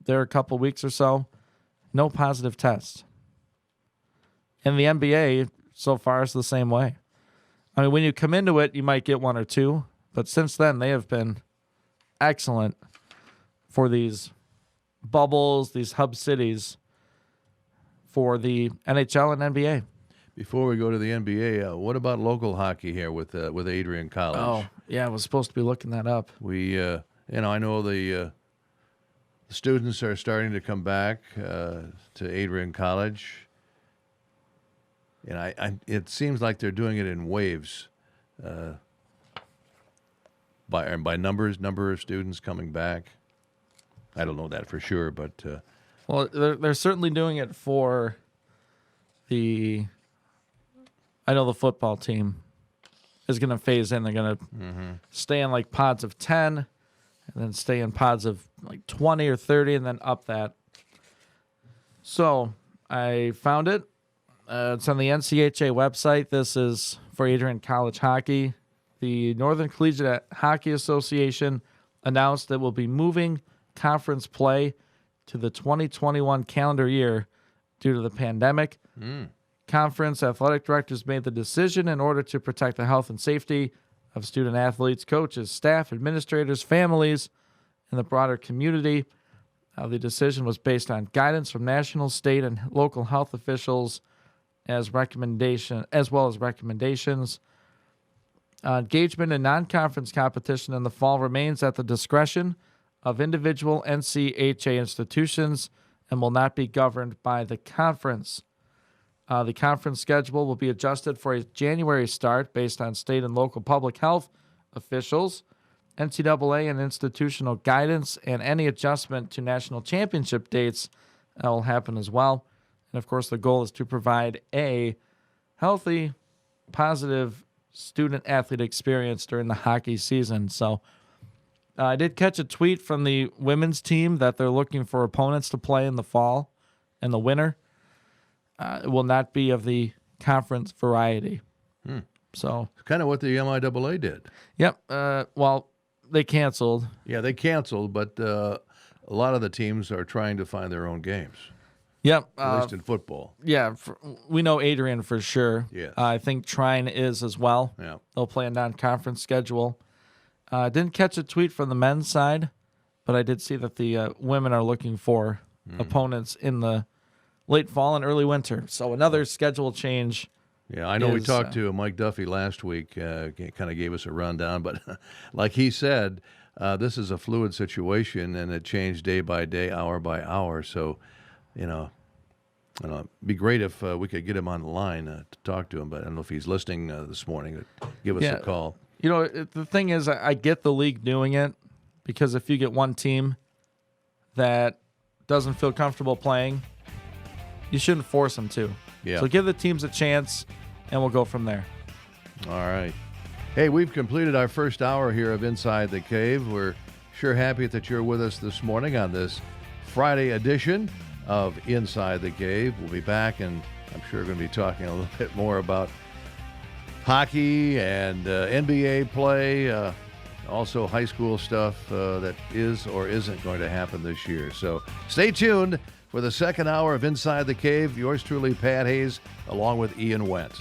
there a couple weeks or so, no positive tests. And the NBA so far is the same way. I mean, when you come into it, you might get 1 or 2, but since then they have been excellent for these bubbles, these hub cities for the NHL and NBA. Before we go to the NBA, what about local hockey here with Adrian College? Oh, yeah, I was supposed to be looking that up. We, I know the students are starting to come back to Adrian College, and it seems like they're doing it in waves. By number of students coming back. I don't know that for sure, but well, they're certainly doing it for the. I know the football team is going to phase in. They're going to stay in like pods of 10, and then stay in pods of like 20 or 30, and then up that. So I found it. It's on the NCHA website. This is for Adrian College hockey. The Northern Collegiate Hockey Association announced it will be moving conference play to the 2021 calendar year due to the pandemic. Conference athletic directors made the decision in order to protect the health and safety of student athletes, coaches, staff, administrators, families, and the broader community. The decision was based on guidance from national, state, and local health officials as well as recommendations. Engagement in non-conference competition in the fall remains at the discretion of individual NCHA institutions and will not be governed by the conference. The conference schedule will be adjusted for a January start based on state and local public health officials, NCAA and institutional guidance, and any adjustment to national championship dates will happen as well. And of course, the goal is to provide a healthy, positive student-athlete experience during the hockey season. So I did catch a tweet from the women's team that they're looking for opponents to play in the fall and the winter. It will not be of the conference variety. So kind of what the MIAA did. Yep. Well, they canceled. Yeah, they canceled, but a lot of the teams are trying to find their own games. Yep. At least in football. Yeah, we know Adrian for sure. Yes. I think Trine is as well. Yeah. They'll play a non-conference schedule. I didn't catch a tweet from the men's side, but I did see that the women are looking for opponents in the late fall and early winter. So another schedule change. Yeah, I know we talked to Mike Duffy last week, kind of gave us a rundown, but like he said, this is a fluid situation, and it changed day by day, hour by hour. So, it'd be great if we could get him on the line to talk to him, but I don't know if he's listening this morning. Give us a call. The thing is, I get the league doing it because if you get one team that doesn't feel comfortable playing, you shouldn't force them to. Yeah. So give the teams a chance, and we'll go from there. All right. Hey, we've completed our first hour here of Inside the Cave. We're sure happy that you're with us this morning on this Friday edition of Inside the Cave. We'll be back, and I'm sure we're going to be talking a little bit more about hockey and NBA play, also high school stuff that is or isn't going to happen this year. So stay tuned for the second hour of Inside the Cave. Yours truly, Pat Hayes, along with Ian Wentz.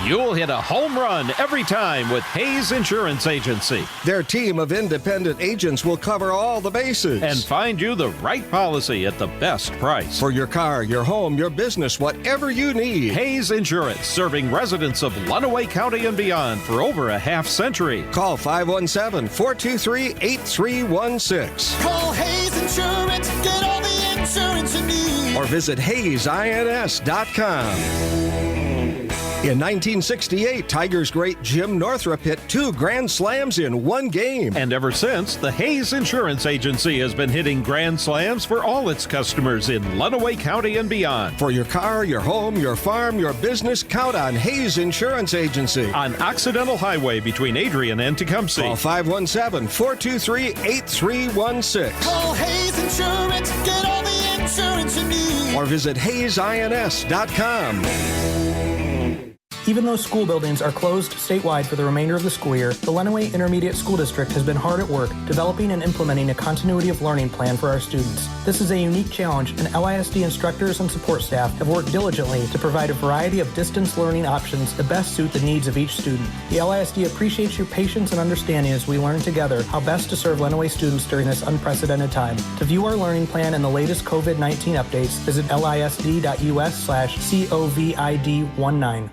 You'll hit a home run every time with Hayes Insurance Agency. Their team of independent agents will cover all the bases and find you the right policy at the best price. For your car, your home, your business, whatever you need. Hayes Insurance, serving residents of Lenawee County and beyond for over a half century. Call 517-423-8316. Call Hayes Insurance, get all the insurance you need. Or visit HayesINS.com. In 1968, Tigers great Jim Northrup hit 2 grand slams in one game. And ever since, the Hayes Insurance Agency has been hitting grand slams for all its customers in Lenawee County and beyond. For your car, your home, your farm, your business, count on Hayes Insurance Agency. On Occidental Highway between Adrian and Tecumseh. Call 517-423-8316. Call Hayes Insurance, get all the insurance you need. Or visit HayesINS.com. Even though school buildings are closed statewide for the remainder of the school year, the Lenawee Intermediate School District has been hard at work developing and implementing a continuity of learning plan for our students. This is a unique challenge, and LISD instructors and support staff have worked diligently to provide a variety of distance learning options that best suit the needs of each student. The LISD appreciates your patience and understanding as we learn together how best to serve Lenawee students during this unprecedented time. To view our learning plan and the latest COVID-19 updates, visit lisd.us/COVID19.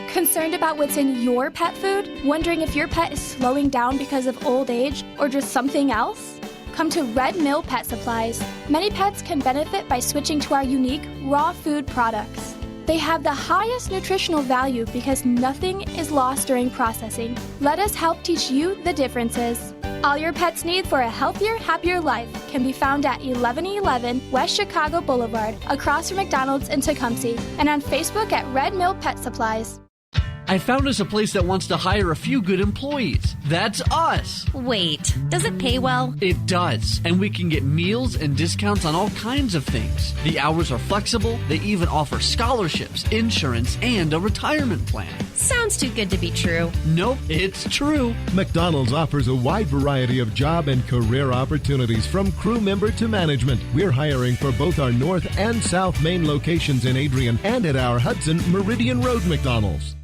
Concerned about what's in your pet food? Wondering if your pet is slowing down because of old age or just something else? Come to Red Mill Pet Supplies. Many pets can benefit by switching to our unique raw food products. They have the highest nutritional value because nothing is lost during processing. Let us help teach you the differences. All your pet's need for a healthier, happier life can be found at 1111 West Chicago Boulevard, across from McDonald's in Tecumseh, and on Facebook at Red Mill Pet Supplies. I found us a place that wants to hire a few good employees. That's us. Wait, does it pay well? It does, and we can get meals and discounts on all kinds of things. The hours are flexible. They even offer scholarships, insurance, and a retirement plan. Sounds too good to be true. Nope, it's true. McDonald's offers a wide variety of job and career opportunities from crew member to management. We're hiring for both our North and South Main locations in Adrian and at our Hudson Meridian Road McDonald's.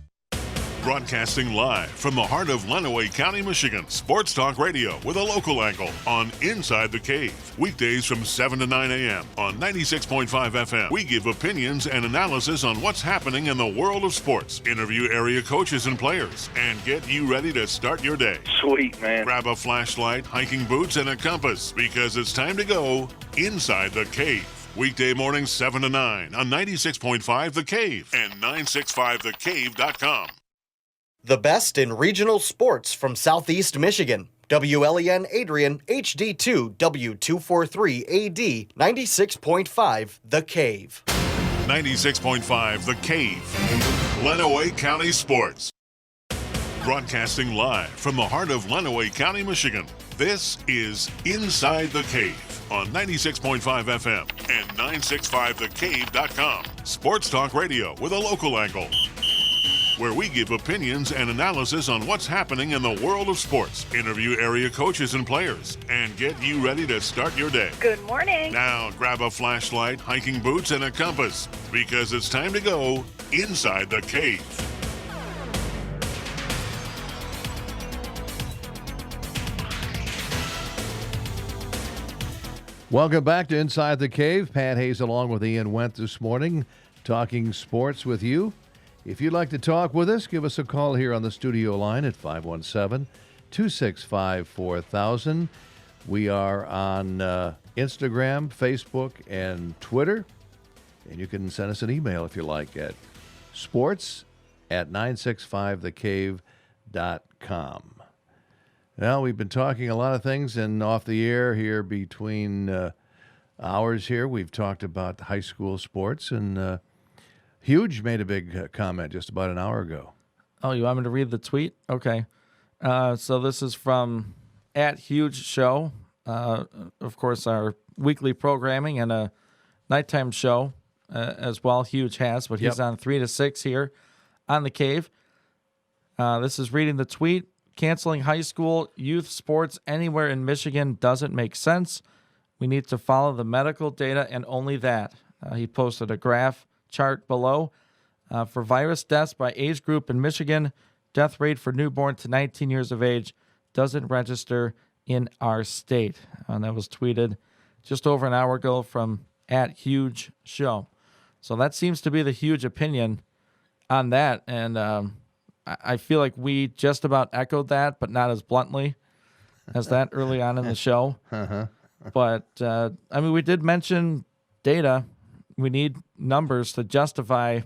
Broadcasting live from the heart of Lenawee County, Michigan. Sports Talk Radio with a local angle on Inside the Cave. Weekdays from 7 to 9 a.m. on 96.5 FM. We give opinions and analysis on what's happening in the world of sports. Interview area coaches and players. And get you ready to start your day. Sweet, man. Grab a flashlight, hiking boots, and a compass because it's time to go Inside the Cave. Weekday mornings 7 to 9 on 96.5 The Cave and 965thecave.com. The best in regional sports from Southeast Michigan. WLEN Adrian, HD2, W243AD, 96.5 The Cave. 96.5 The Cave. Lenawee County Sports. Broadcasting live from the heart of Lenawee County, Michigan. This is Inside the Cave on 96.5 FM and 965thecave.com. Sports Talk Radio with a local angle, where we give opinions and analysis on what's happening in the world of sports. Interview area coaches and players, and get you ready to start your day. Good morning. Now grab a flashlight, hiking boots, and a compass because it's time to go Inside the Cave. Welcome back to Inside the Cave. Pat Hayes along with Ian Wendt this morning, talking sports with you. If you'd like to talk with us, give us a call here on the studio line at 517-265-4000. We are on Instagram, Facebook, and Twitter. And you can send us an email if you like at sports@965thecave.com. Well, we've been talking a lot of things, and off the air here between hours here, we've talked about high school sports, and Huge made a big comment just about an hour ago. Oh, you want me to read the tweet? Okay. So this is from @HugeShow. Of course, our weekly programming and a nighttime show as well. Huge has, but he's on 3 to 6 here on the Cave. This is reading the tweet. Canceling high school youth sports anywhere in Michigan doesn't make sense. We need to follow the medical data and only that. He posted a graph chart below. For virus deaths by age group in Michigan, death rate for newborn to 19 years of age doesn't register in our state. And that was tweeted just over an hour ago from @HugeShow. So that seems to be the Huge opinion on that. And I feel like we just about echoed that, but not as bluntly as that early on in the show. But, I mean, we did mention data. We need numbers to justify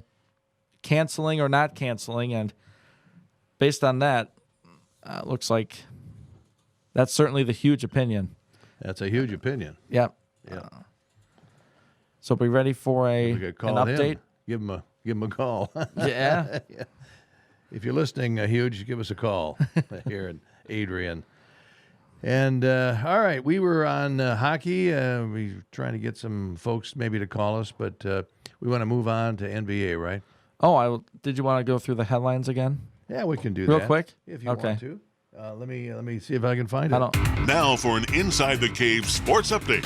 canceling or not canceling. And based on that, looks like that's certainly the Huge opinion. That's a huge opinion. Yep. Yeah. So be ready for an update. Give him a call. Yeah. Yeah. If you're listening, Huge, give us a call here in Adrian. And, all right, we were on hockey. We were trying to get some folks maybe to call us, but we want to move on to NBA, right? Oh, did you want to go through the headlines again? Yeah, we can do real that. quick? If you want to. Let me see if I can find it. Now for an Inside the Cave sports update.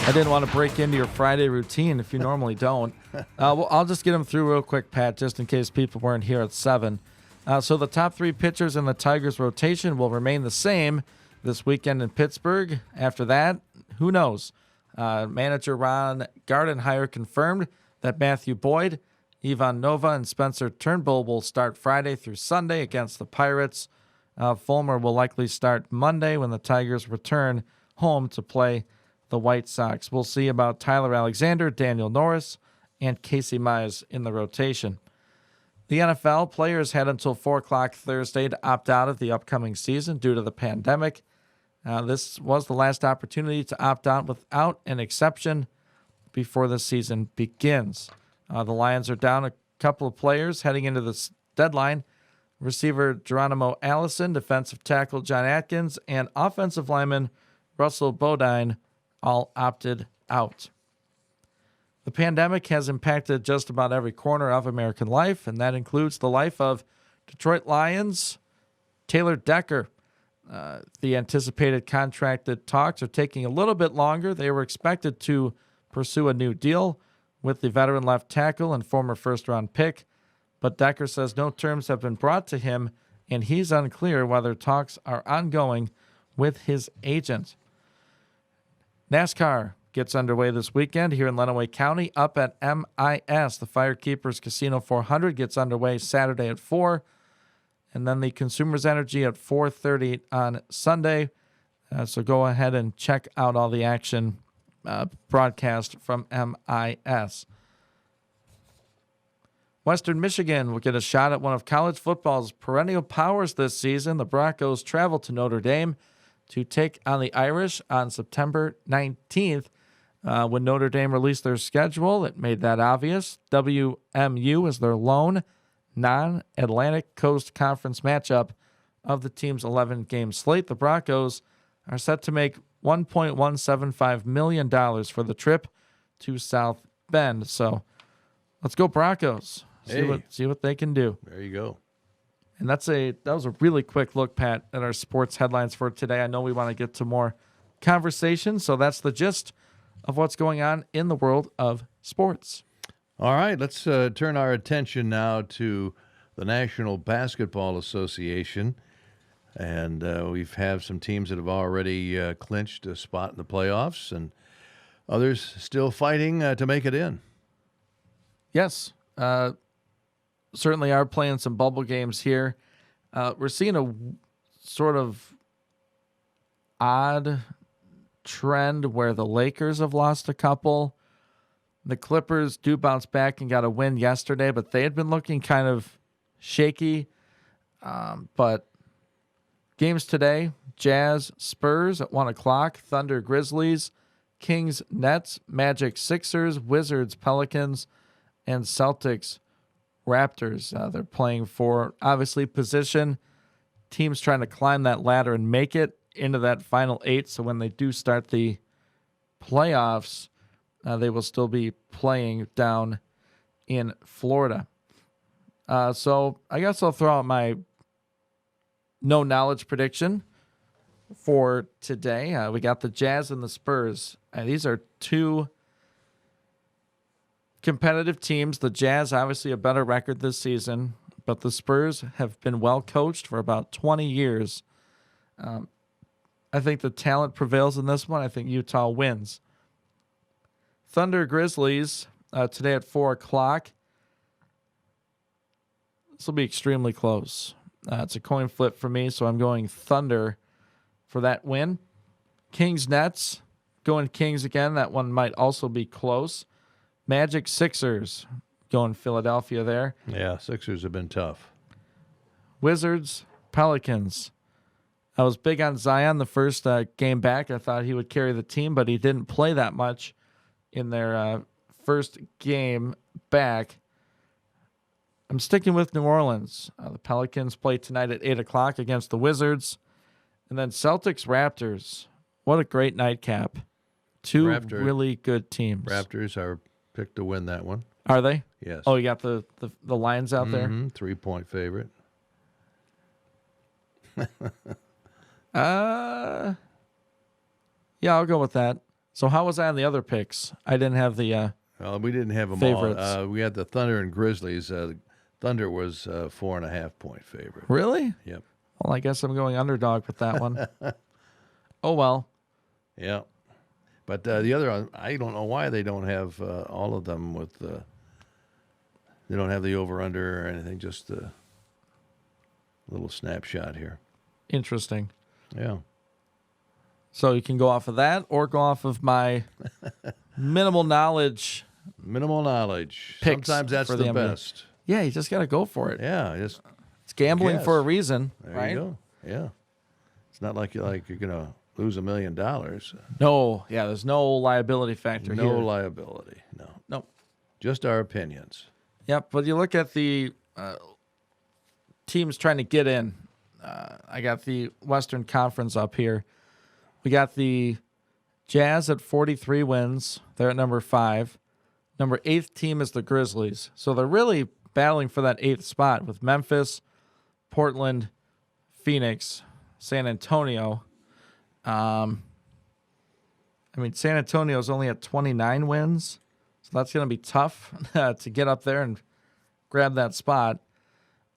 I didn't want to break into your Friday routine if you normally don't. Well, I'll just get them through real quick, Pat, just in case people weren't here at 7. So the top 3 pitchers in the Tigers' rotation will remain the same this weekend in Pittsburgh. After that, who knows? Manager Ron Gardenhire confirmed that Matthew Boyd, Ivan Nova, and Spencer Turnbull will start Friday through Sunday against the Pirates. Fulmer will likely start Monday when the Tigers return home to play the White Sox. We'll see about Tyler Alexander, Daniel Norris, and Casey Mize in the rotation. The NFL players had until 4 o'clock Thursday to opt out of the upcoming season due to the pandemic. This was the last opportunity to opt out without an exception before the season begins. The Lions are down a couple of players heading into this deadline. Receiver Geronimo Allison, defensive tackle John Atkins, and offensive lineman Russell Bodine all opted out. The pandemic has impacted just about every corner of American life, and that includes the life of Detroit Lions Taylor Decker. The anticipated contracted talks are taking a little bit longer. They were expected to pursue a new deal with the veteran left tackle and former first-round pick, but Decker says no terms have been brought to him, and he's unclear whether talks are ongoing with his agent. NASCAR gets underway this weekend here in Lenawee County up at MIS. The Firekeepers Casino 400 gets underway Saturday at 4, and then the Consumers Energy at 4:30 on Sunday. So go ahead and check out all the action broadcast from MIS. Western Michigan will get a shot at one of college football's perennial powers this season. The Broncos travel to Notre Dame to take on the Irish on September 19th. When Notre Dame released their schedule, it made that obvious. WMU is their lone non-Atlantic Coast Conference matchup of the team's 11-game slate. The Broncos are set to make $1.175 million for the trip to South Bend. So let's go Broncos. See what they can do. There you go. And that was a really quick look, Pat, at our sports headlines for today. I know we want to get to more conversation, so that's the gist of what's going on in the world of sports. All right, let's turn our attention now to the National Basketball Association. And we have some teams that have already clinched a spot in the playoffs and others still fighting to make it in. Yes. Certainly are playing some bubble games here. We're seeing a sort of odd trend where the Lakers have lost a couple. The Clippers do bounce back and got a win yesterday, but they had been looking kind of shaky. But games today, Jazz, Spurs at 1 o'clock, Thunder, Grizzlies, Kings, Nets, Magic, Sixers, Wizards, Pelicans, and Celtics, Raptors. They're playing for, obviously, position. Teams trying to climb that ladder and make it into that final 8. So when they do start the playoffs, they will still be playing down in Florida. So I guess I'll throw out my no knowledge prediction for today. We got the Jazz and the Spurs. These are two competitive teams. The Jazz, obviously, a better record this season, but the Spurs have been well coached for about 20 years. I think the talent prevails in this one. I think Utah wins. Thunder, Grizzlies today at 4 o'clock. This will be extremely close. It's a coin flip for me, so I'm going Thunder for that win. Kings, Nets, going Kings again. That one might also be close. Magic, Sixers, going Philadelphia there. Yeah, Sixers have been tough. Wizards, Pelicans. I was big on Zion the first game back. I thought he would carry the team, but he didn't play that much in their first game back. I'm sticking with New Orleans. The Pelicans play tonight at 8 o'clock against the Wizards. And then Celtics, Raptors. What a great nightcap. Two really good teams. Raptors are picked to win that one. Are they? Yes. Oh, you got the lines out there? 3-point favorite. Yeah, I'll go with that. So how was I on the other picks? I didn't have the well, we didn't have them favorites. all. We had the Thunder and Grizzlies. Thunder was 4.5-point favorite. Really? Yep. Well, I guess I'm going underdog with that one. Oh, well. Yeah. But the other one, I don't know why they don't have all of them with they don't have the over-under or anything, just a little snapshot here. Interesting. Yeah. So you can go off of that or go off of my minimal knowledge. Minimal knowledge. Picks Sometimes that's for the NBA. best. Yeah, you just got to go for it. Yeah, it's gambling guess. for a reason, There right? you go. Yeah. It's not like you're gonna lose $1 million. No, yeah, there's no liability factor here. No liability. No. Nope. Just our opinions. Yep, but you look at the teams trying to get in. I got the Western Conference up here. We got the Jazz at 43 wins. They're at number 5. Number 8th team is the Grizzlies. So they're really battling for that 8th spot with Memphis, Portland, Phoenix, San Antonio. San Antonio's only at 29 wins. So that's going to be tough to get up there and grab that spot.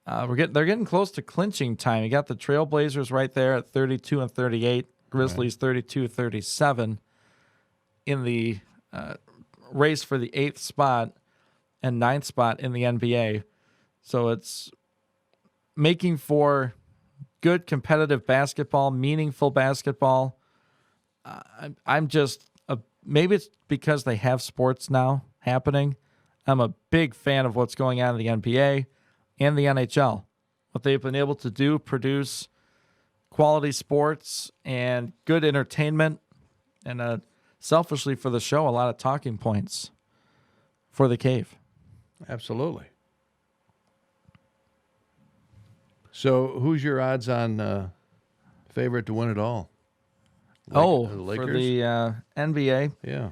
They're getting close to clinching time. You got the Trailblazers right there at 32 and 38. Grizzlies 32-37 in the race for the 8th spot and 9th spot in the NBA. So it's making for good competitive basketball, meaningful basketball. I'm just maybe it's because they have sports now happening. I'm a big fan of what's going on in the NBA and the NHL. What they've been able to do, produce quality sports and good entertainment, and selfishly for the show, a lot of talking points for the Cave. Absolutely. So who's your odds on favorite to win it all? The Lakers? For the NBA? Yeah.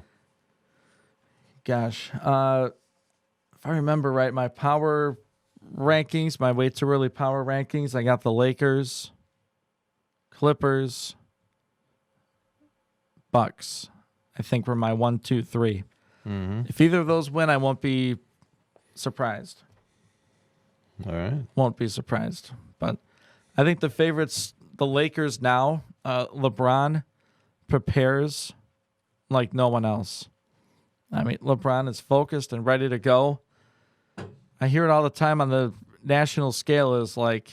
Gosh. If I remember right, my power rankings, my way too early power rankings, I got the Lakers, Clippers, Bucks. I think were my 1, 2, 3. Mm-hmm. If either of those win, I won't be surprised. All right. Won't be surprised. But I think the favorites, the Lakers now, LeBron prepares like no one else. I mean, LeBron is focused and ready to go. I hear it all the time on the national scale is like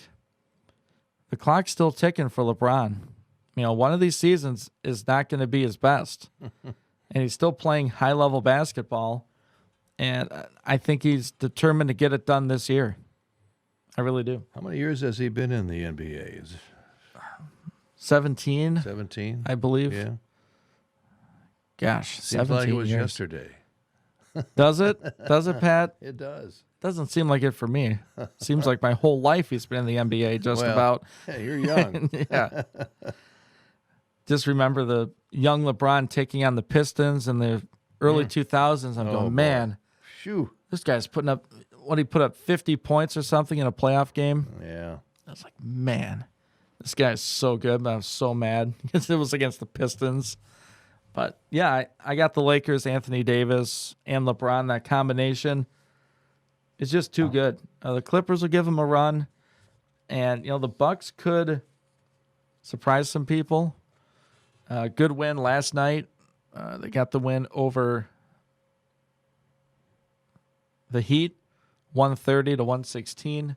the clock's still ticking for LeBron. You know, one of these seasons is not going to be his best. And he's still playing high-level basketball. And I think he's determined to get it done this year. I really do. How many years has he been in the NBA? 17. 17? I believe. Yeah. Gosh, Seems 17 like it was years. yesterday. Does it? Does it, Pat? It does. Doesn't seem like it for me. Seems like my whole life he's been in the NBA just Well, about. Hey, you're young. Yeah. Just remember the young LeBron taking on the Pistons in the early 2000s. I'm Oh, going, boy. man, Shoo. this guy's putting up, he put up 50 points or something in a playoff game? Yeah. I was like, man, this guy's so good, but I was so mad because it was against the Pistons. But, yeah, I got the Lakers, Anthony Davis, and LeBron. That combination is just too good. The Clippers will give them a run. And, you know, the Bucks could surprise some people. Good win last night. They got the win over the Heat, 130-116.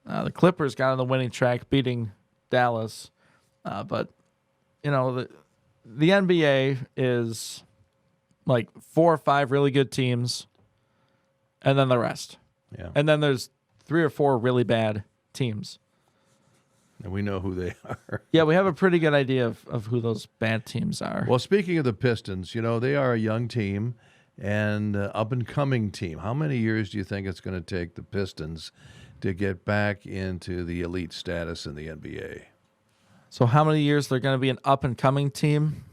The Clippers got on the winning track, beating Dallas. But, you know, the NBA is like 4 or 5 really good teams, and then the rest. Yeah. And then there's 3 or 4 really bad teams. And we know who they are. Yeah, we have a pretty good idea of who those bad teams are. Well, speaking of the Pistons, you know, they are a young team and up-and-coming team. How many years do you think it's going to take the Pistons to get back into the elite status in the NBA? So how many years they're going to be an up-and-coming team?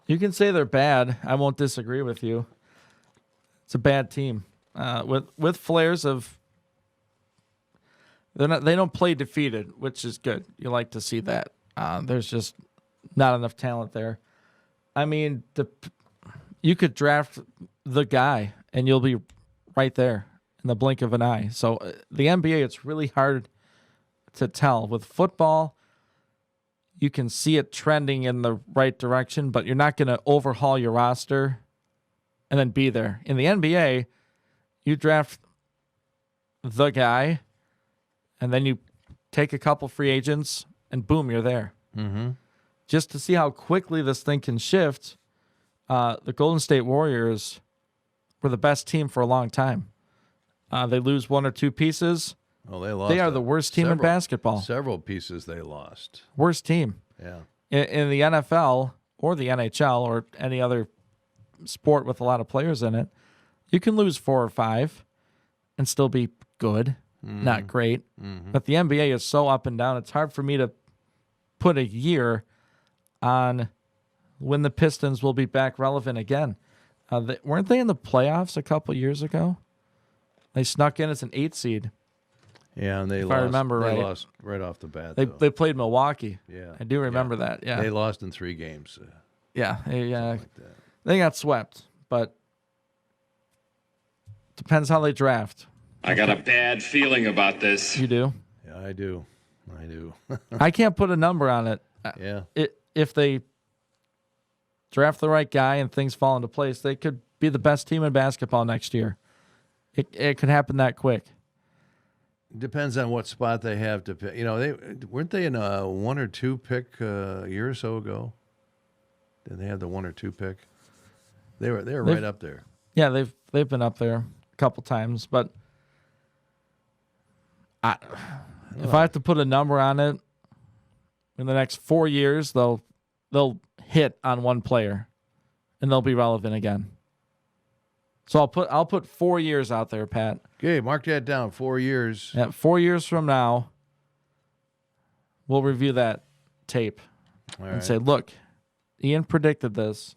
You can say they're bad. I won't disagree with you. It's a bad team. With flares of... They don't play defeated, which is good. You like to see that. There's just not enough talent there. I mean, you could draft the guy, and you'll be right there in the blink of an eye. So the NBA, it's really hard to tell. With football, you can see it trending in the right direction, but you're not going to overhaul your roster and then be there. In the NBA, you draft the guy, and then you take a couple free agents, and boom, you're there. Mm-hmm. Just to see how quickly this thing can shift, the Golden State Warriors were the best team for a long time. They lose 1 or 2 pieces. Well, they lost. They are the worst team in basketball. Several pieces they lost. Worst team. Yeah. In the NFL or the NHL or any other sport with a lot of players in it, you can lose 4 or 5 and still be good, not great. Mm-hmm. But the NBA is so up and down, it's hard for me to put a year on when the Pistons will be back relevant again. Weren't they in the playoffs a couple years ago? They snuck in as an 8 seed. Yeah, and If I remember they right. lost right off the bat. They though. played Milwaukee. Yeah. I do remember that. Yeah. They lost in 3 games. Yeah, they got swept. But depends how they draft. I got a bad feeling about this. You do? Yeah, I do. I can't put a number on it. Yeah. If they draft the right guy and things fall into place, they could be the best team in basketball next year. It could happen that quick. Depends on what spot they have to pick. They weren't they in a 1 or 2 pick a year or so ago? Did they have the 1 or 2 pick? They were right up there. Yeah, they've been up there a couple times, but if I have to put a number on it, in the next 4 years they'll hit on one player, and they'll be relevant again. So I'll put 4 years out there, Pat. Okay, mark that down. 4 years. Yeah, 4 years from now, we'll review that tape and say, look, Ian predicted this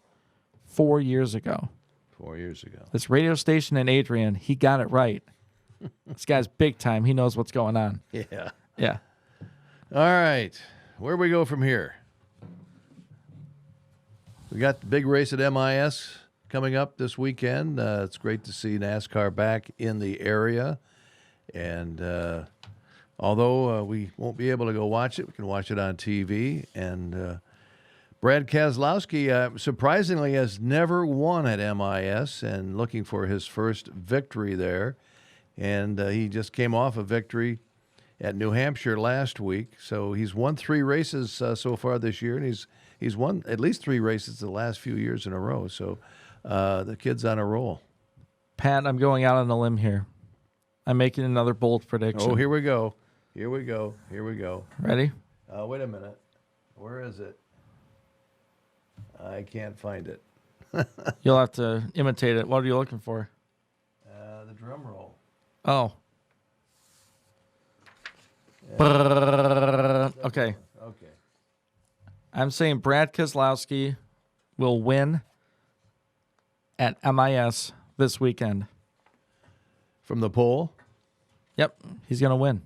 4 years ago. 4 years ago. This radio station in Adrian, he got it right. This guy's big time. He knows what's going on. Yeah. Yeah. All right. Where do we go from here? We got the big race at MIS coming up this weekend. It's great to see NASCAR back in the area. And although we won't be able to go watch it, we can watch it on TV. And Brad Keselowski, surprisingly, has never won at MIS and looking for his first victory there. And he just came off a victory at New Hampshire last week. So he's won 3 races so far this year, and he's won at least 3 races the last few years in a row. So the kid's on a roll. Pat, I'm going out on a limb here. I'm making another bold prediction. Oh, here we go. Ready? Wait a minute. Where is it? I can't find it. You'll have to imitate it. What are you looking for? The drum roll. Oh. Okay. I'm saying Brad Keselowski will win at MIS this weekend. From the pole? Yep. He's going to win.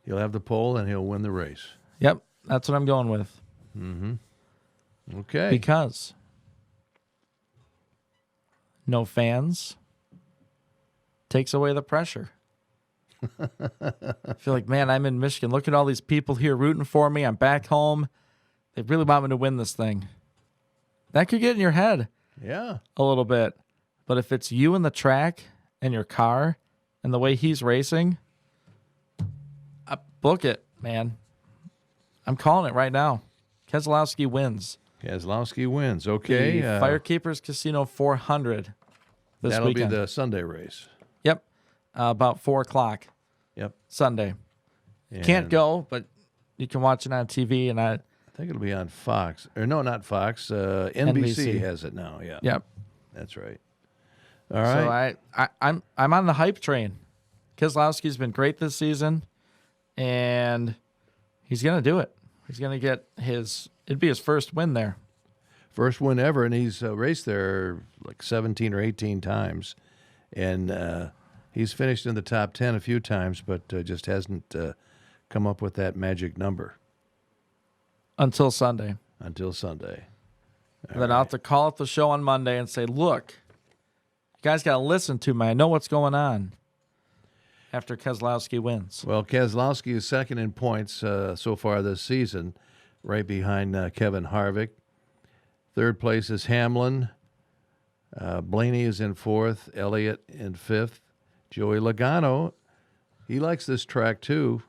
He'll have the pole and he'll win the race. Yep. That's what I'm going with. Mm-hmm. Okay. Because no fans takes away the pressure. I feel like, man, I'm in Michigan. Look at all these people here rooting for me. I'm back home. They really want me to win this thing. That could get in your head. Yeah. A little bit. But if it's you in the track and your car and the way he's racing, book it, man. I'm calling it right now. Keselowski wins. Okay. The Firekeepers Casino 400 this that'll weekend. Be the Sunday race. Yep. About 4 o'clock. Yep. Sunday. Can't go, but you can watch it on TV. And I think it'll be on Fox. Or no, not Fox. NBC has it now. Yeah. Yep. That's right. All right. So I'm on the hype train. Keselowski's been great this season, and he's going to do it. He's going to get it'd be his first win there. First win ever, and he's raced there like 17 or 18 times. And he's finished in the top 10 a few times, but just hasn't come up with that magic number. Until Sunday. Then I'll have to call up the show on Monday and say, look, you guys got to listen to me. I know what's going on after Keselowski wins. Well, Keselowski is second in points so far this season, right behind Kevin Harvick. Third place is Hamlin. Blaney is in fourth. Elliott in fifth. Joey Logano, he likes this track too.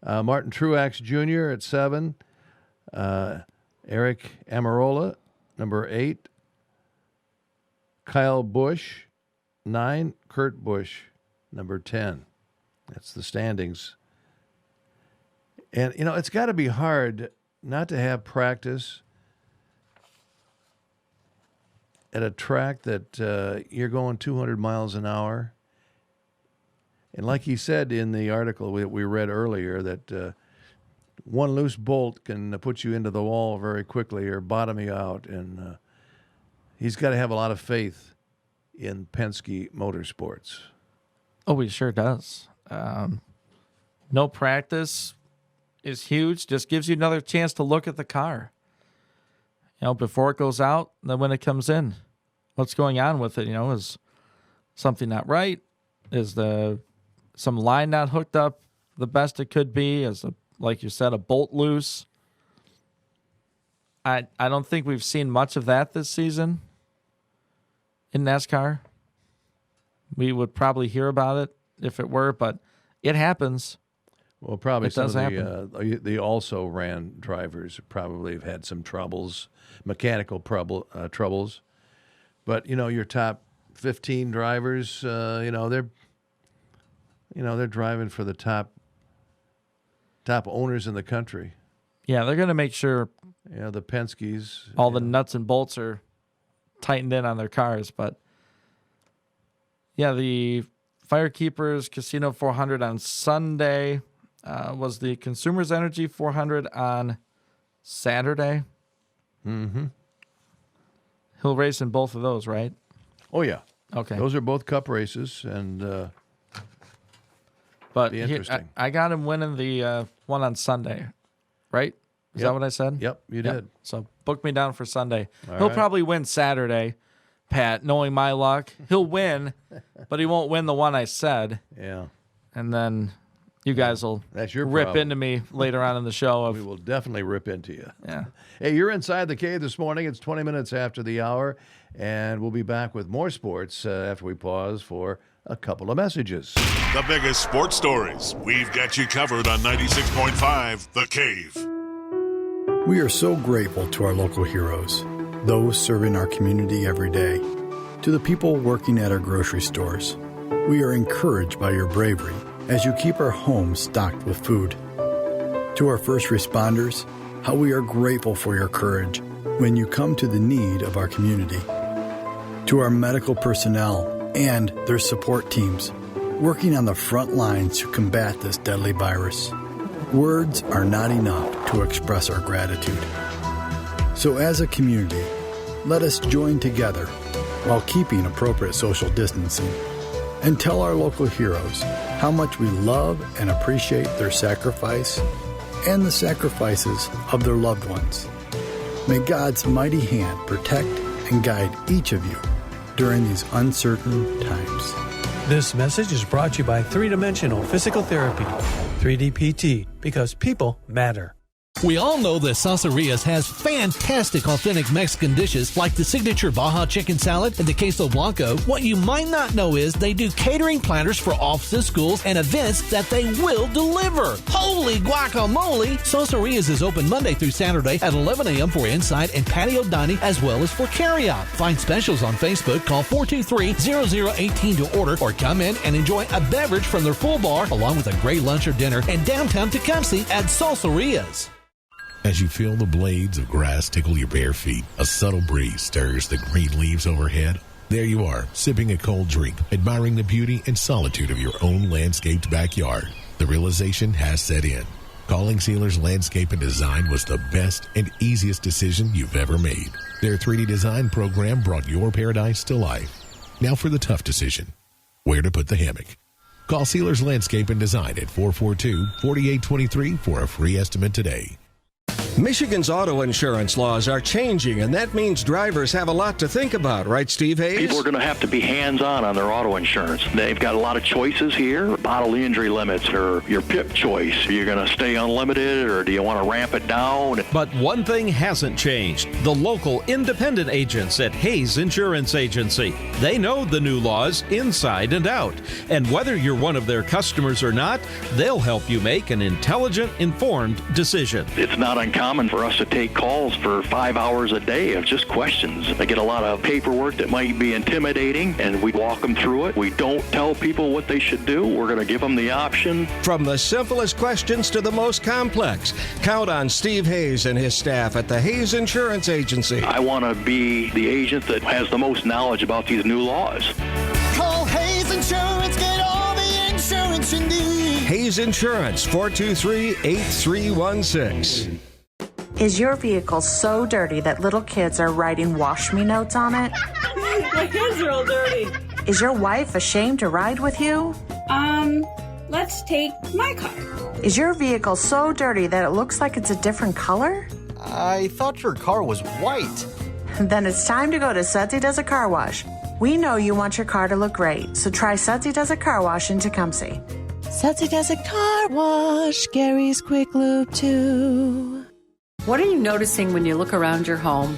Martin Truex Jr. at 7. Eric Amarola, number 8. Kyle Busch, 9. Kurt Busch, number 10. That's the standings. And, it's got to be hard not to have practice at a track that you're going 200 miles an hour. And like he said in the article we read earlier, that one loose bolt can put you into the wall very quickly or bottom you out. And he's got to have a lot of faith in Penske Motorsports. Oh, he sure does. No practice is huge. Just gives you another chance to look at the car. Before it goes out, then when it comes in, what's going on with it? Is something not right? Is some line not hooked up the best it could be? Is, like you said, a bolt loose? I don't think we've seen much of that this season in NASCAR. We would probably hear about it if it were, but it happens. Well, probably it some does of happen. the also ran drivers probably have had some troubles, mechanical troubles. But your top 15 drivers, they're driving for the top owners in the country. Yeah, they're going to make sure the Penske's, all the nuts and bolts are tightened in on their cars. But yeah, the Firekeepers Casino 400 on Sunday was the Consumers Energy 400 on Saturday. Mm-hmm. He'll race in both of those, right? Oh, yeah. Okay. Those are both Cup races, and but be interesting. I got him winning the one on Sunday, right? Is Yep. that what I said? Yep, you did. So book me down for Sunday. All He'll right. probably win Saturday, Pat, knowing my luck. He'll win, but he won't win the one I said. Yeah. And then you guys will That's your rip problem. into me later on in the show. We will definitely rip into you. Yeah. Hey, you're inside the cave this morning. It's 20 minutes after the hour, and we'll be back with more sports after we pause for a couple of messages. The biggest sports stories. We've got you covered on 96.5 The Cave. We are so grateful to our local heroes, those serving our community every day. To the people working at our grocery stores, we are encouraged by your bravery as you keep our homes stocked with food. To our first responders, how we are grateful for your courage when you come to the need of our community. To our medical personnel and their support teams, working on the front lines to combat this deadly virus. Words are not enough to express our gratitude. So as a community, let us join together while keeping appropriate social distancing and tell our local heroes how much we love and appreciate their sacrifice and the sacrifices of their loved ones. May God's mighty hand protect and guide each of you during these uncertain times. This message is brought to you by 3-Dimensional Physical Therapy, 3DPT, because people matter. We all know that Salsarias has fantastic authentic Mexican dishes like the signature Baja chicken salad and the queso blanco. What you might not know is they do catering platters for offices, schools, and events that they will deliver. Holy guacamole! Salsarias is open Monday through Saturday at 11 a.m. for inside and patio dining as well as for carryout. Find specials on Facebook. Call 423-0018 to order or come in and enjoy a beverage from their full bar along with a great lunch or dinner in downtown Tecumseh at Salsarias. As you feel the blades of grass tickle your bare feet, a subtle breeze stirs the green leaves overhead. There you are, sipping a cold drink, admiring the beauty and solitude of your own landscaped backyard. The realization has set in. Calling Sealers Landscape and Design was the best and easiest decision you've ever made. Their 3D design program brought your paradise to life. Now for the tough decision, where to put the hammock. Call Sealers Landscape and Design at 442-4823 for a free estimate today. Michigan's auto insurance laws are changing, and that means drivers have a lot to think about, right, Steve Hayes? People are going to have to be hands-on on their auto insurance. They've got a lot of choices here. Bodily injury limits or your PIP choice. Are you going to stay unlimited or do you want to ramp it down? But one thing hasn't changed. The local independent agents at Hayes Insurance Agency. They know the new laws inside and out. And whether you're one of their customers or not, they'll help you make an intelligent, informed decision. It's not uncommon for us to take calls for 5 hours a day of just questions. They get a lot of paperwork that might be intimidating, and we walk them through it. We don't tell people what they should do. We're going to give them the option. From the simplest questions to the most complex, count on Steve Hayes and his staff at the Hayes Insurance Agency. I want to be the agent that has the most knowledge about these new laws. Call Hayes Insurance, get all the insurance you need. Hayes Insurance, 423-8316. Is your vehicle so dirty that little kids are writing wash me notes on it? My hands are all dirty. Is your wife ashamed to ride with you? Let's take my car. Is your vehicle so dirty that it looks like it's a different color? I thought your car was white. Then it's time to go to Sudsy Does a Car Wash. We know you want your car to look great, so try Sudsy Does It Car Wash in Tecumseh. Sudsy Does It Car Wash, Gary's Quick Lube too. What are you noticing when you look around your home?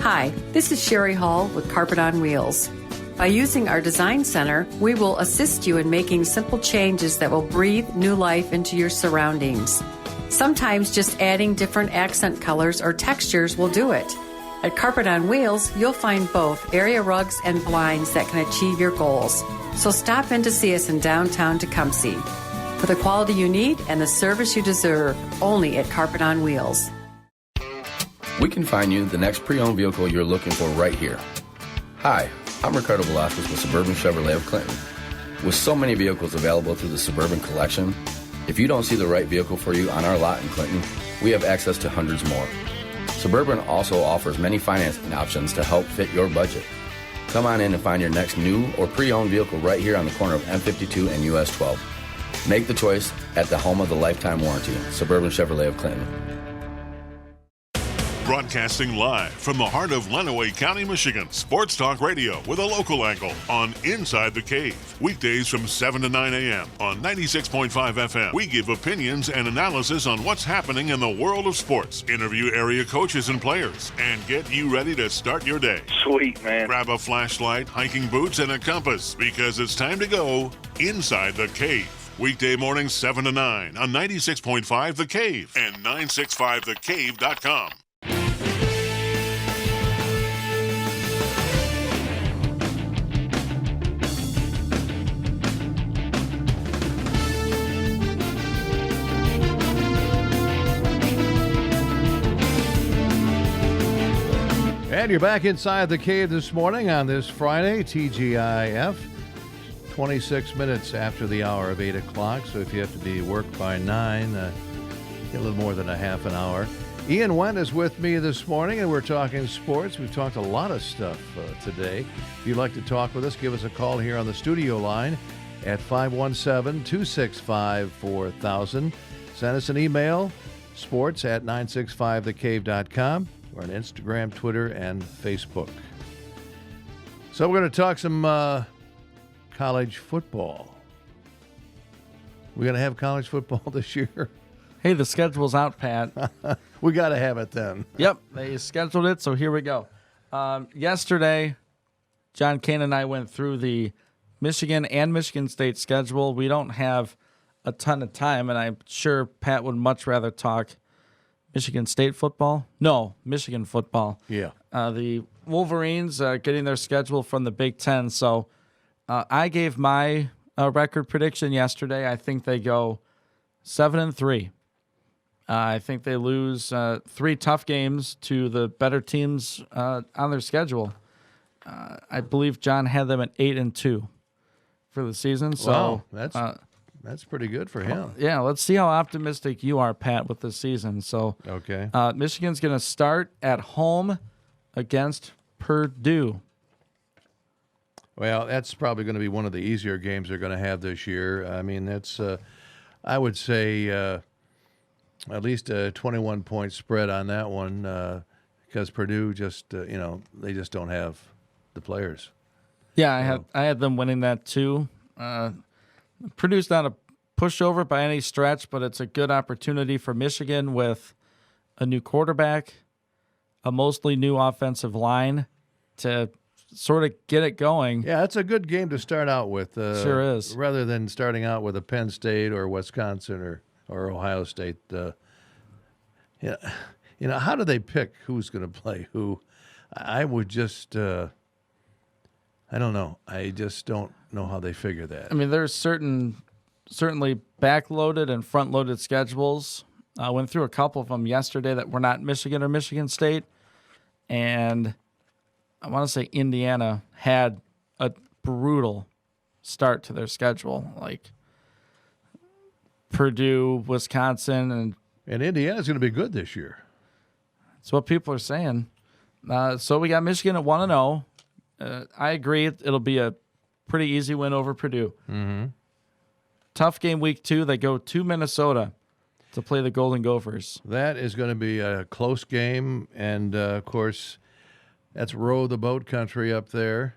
Hi, this is Sherry Hall with Carpet on Wheels. By using our design center, we will assist you in making simple changes that will breathe new life into your surroundings. Sometimes just adding different accent colors or textures will do it. At Carpet on Wheels, you'll find both area rugs and blinds that can achieve your goals. So stop in to see us in downtown Tecumseh. For the quality you need and the service you deserve, only at Carpet on Wheels. We can find you the next pre-owned vehicle you're looking for right here. Hi, I'm Ricardo Velasquez with Suburban Chevrolet of Clinton. With so many vehicles available through the Suburban Collection, if you don't see the right vehicle for you on our lot in Clinton, we have access to hundreds more. Suburban also offers many financing options to help fit your budget. Come on in and find your next new or pre-owned vehicle right here on the corner of M52 and US 12. Make the choice at the home of the lifetime warranty, Suburban Chevrolet of Clinton. Broadcasting live from the heart of Lenawee County, Michigan. Sports Talk Radio with a local angle on Inside the Cave. Weekdays from 7 to 9 a.m. on 96.5 FM. We give opinions and analysis on what's happening in the world of sports. Interview area coaches and players and get you ready to start your day. Sweet, man. Grab a flashlight, hiking boots, and a compass because it's time to go Inside the Cave. Weekday mornings 7 to 9 on 96.5 The Cave and 965thecave.com. And you're back inside the cave this morning on this Friday, TGIF, 26 minutes after the hour of 8 o'clock. So if you have to be at work by 9, get a little more than a half an hour. Ian Wendt is with me this morning, and we're talking sports. We've talked a lot of stuff today. If you'd like to talk with us, give us a call here on the studio line at 517-265-4000. Send us an email, sports@965thecave.com. We're on Instagram, Twitter, and Facebook. So we're going to talk some college football. We're going to have college football this year. Hey, the schedule's out, Pat. We got to have it then. Yep, they scheduled it, so here we go. Yesterday, John Kane and I went through the Michigan and Michigan State schedule. We don't have a ton of time, and I'm sure Pat would much rather talk Michigan State football? No, Michigan football. Yeah. The Wolverines getting their schedule from the Big Ten. So I gave my record prediction yesterday. I think they go 7-3. I think they lose 3 tough games to the better teams on their schedule. I believe John had them at 8-2 for the season. So wow, that's pretty good for him. Yeah, let's see how optimistic you are, Pat, with this season. So, okay, Michigan's going to start at home against Purdue. Well, that's probably going to be one of the easier games they're going to have this year. I mean, that's I would say at least a 21-point spread on that one because Purdue just they just don't have the players. Yeah, I had them winning that too. Purdue's not a pushover by any stretch, but it's a good opportunity for Michigan with a new quarterback, a mostly new offensive line to sort of get it going. Yeah, it's a good game to start out with. Sure is. Rather than starting out with a Penn State or Wisconsin or Ohio State. How do they pick who's going to play who? I would just I don't know. I just don't know how they figure that. I mean, there's certainly backloaded and front-loaded schedules. I went through a couple of them yesterday that were not Michigan or Michigan State, and I want to say Indiana had a brutal start to their schedule, like Purdue, Wisconsin, and Indiana's going to be good this year. That's what people are saying. So we got Michigan at 1-0. I agree. It'll be a pretty easy win over Purdue. Mm-hmm. Tough game week 2. They go to Minnesota to play the Golden Gophers. That is going to be a close game, and of course, that's row the boat country up there.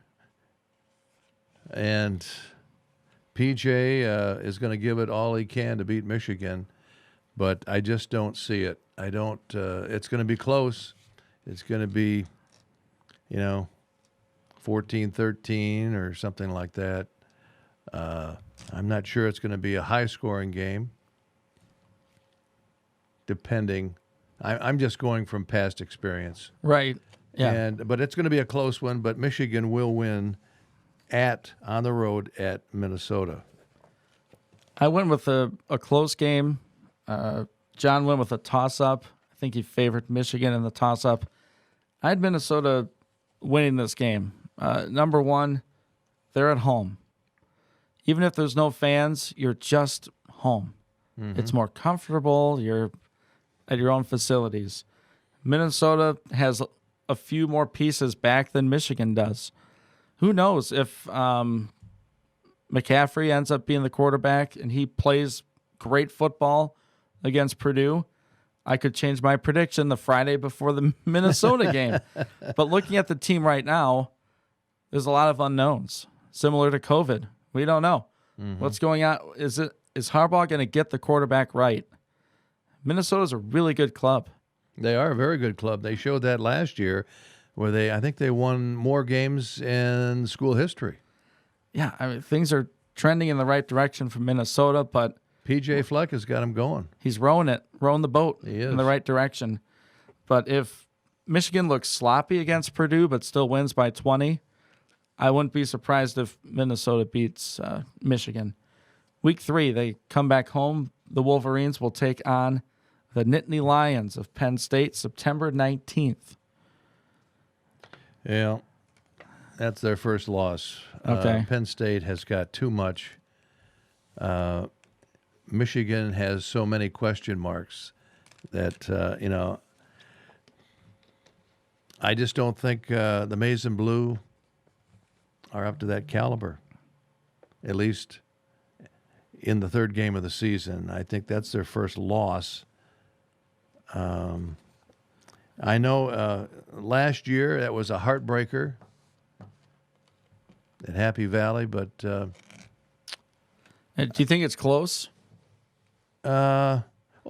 And PJ is going to give it all he can to beat Michigan, but I just don't see it. I don't. It's going to be close. It's going to be, 14-13 or something like that. I'm not sure it's going to be a high-scoring game. Depending, I'm just going from past experience. Right. Yeah. But it's going to be a close one. But Michigan will win on the road at Minnesota. I went with a close game. John went with a toss-up. I think he favored Michigan in the toss-up. I had Minnesota winning this game. Number one, they're at home. Even if there's no fans, you're just home. Mm-hmm. It's more comfortable. You're at your own facilities. Minnesota has a few more pieces back than Michigan does. Who knows if McCaffrey ends up being the quarterback and he plays great football against Purdue, I could change my prediction the Friday before the Minnesota game. But looking at the team right now, there's a lot of unknowns, similar to COVID. We don't know what's going on. Is Harbaugh going to get the quarterback right? Minnesota's a really good club. They are a very good club. They showed that last year where I think they won more games in school history. Yeah, I mean, things are trending in the right direction for Minnesota, but PJ Fleck has got him going. He's rowing the boat in the right direction. But if Michigan looks sloppy against Purdue but still wins by 20, I wouldn't be surprised if Minnesota beats Michigan. Week 3, they come back home. The Wolverines will take on the Nittany Lions of Penn State September 19th. Yeah, that's their first loss. Okay. Penn State has got too much. Michigan has so many question marks that, I just don't think the Maize and Blue are up to that caliber, at least in the third game of the season. I think that's their first loss. I know last year that was a heartbreaker at Happy Valley, but do you think it's close? Well,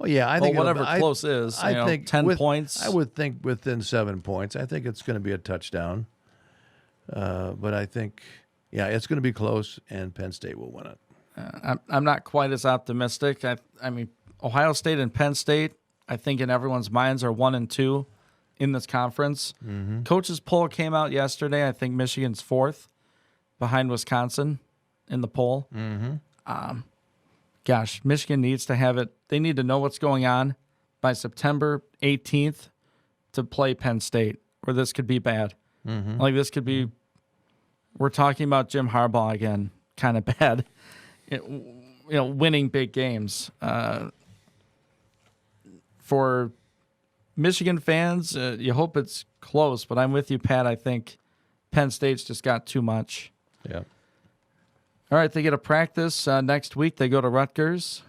yeah, I think whatever close is. I think 10 points. I would think within 7 points. I think it's going to be a touchdown. But I think, it's going to be close, and Penn State will win it. I'm not quite as optimistic. I mean, Ohio State and Penn State, I think in everyone's minds, are 1 and 2 in this conference. Mm-hmm. Coach's poll came out yesterday. I think Michigan's 4th behind Wisconsin in the poll. Mm-hmm. Michigan needs to have it. They need to know what's going on by September 18th to play Penn State, or this could be bad. Mm-hmm. Like this could be, we're talking about Jim Harbaugh again, kind of bad. Winning big games. For Michigan fans, you hope it's close, but I'm with you, Pat. I think Penn State's just got too much. Yeah. All right, they get a practice next week. They go to Rutgers.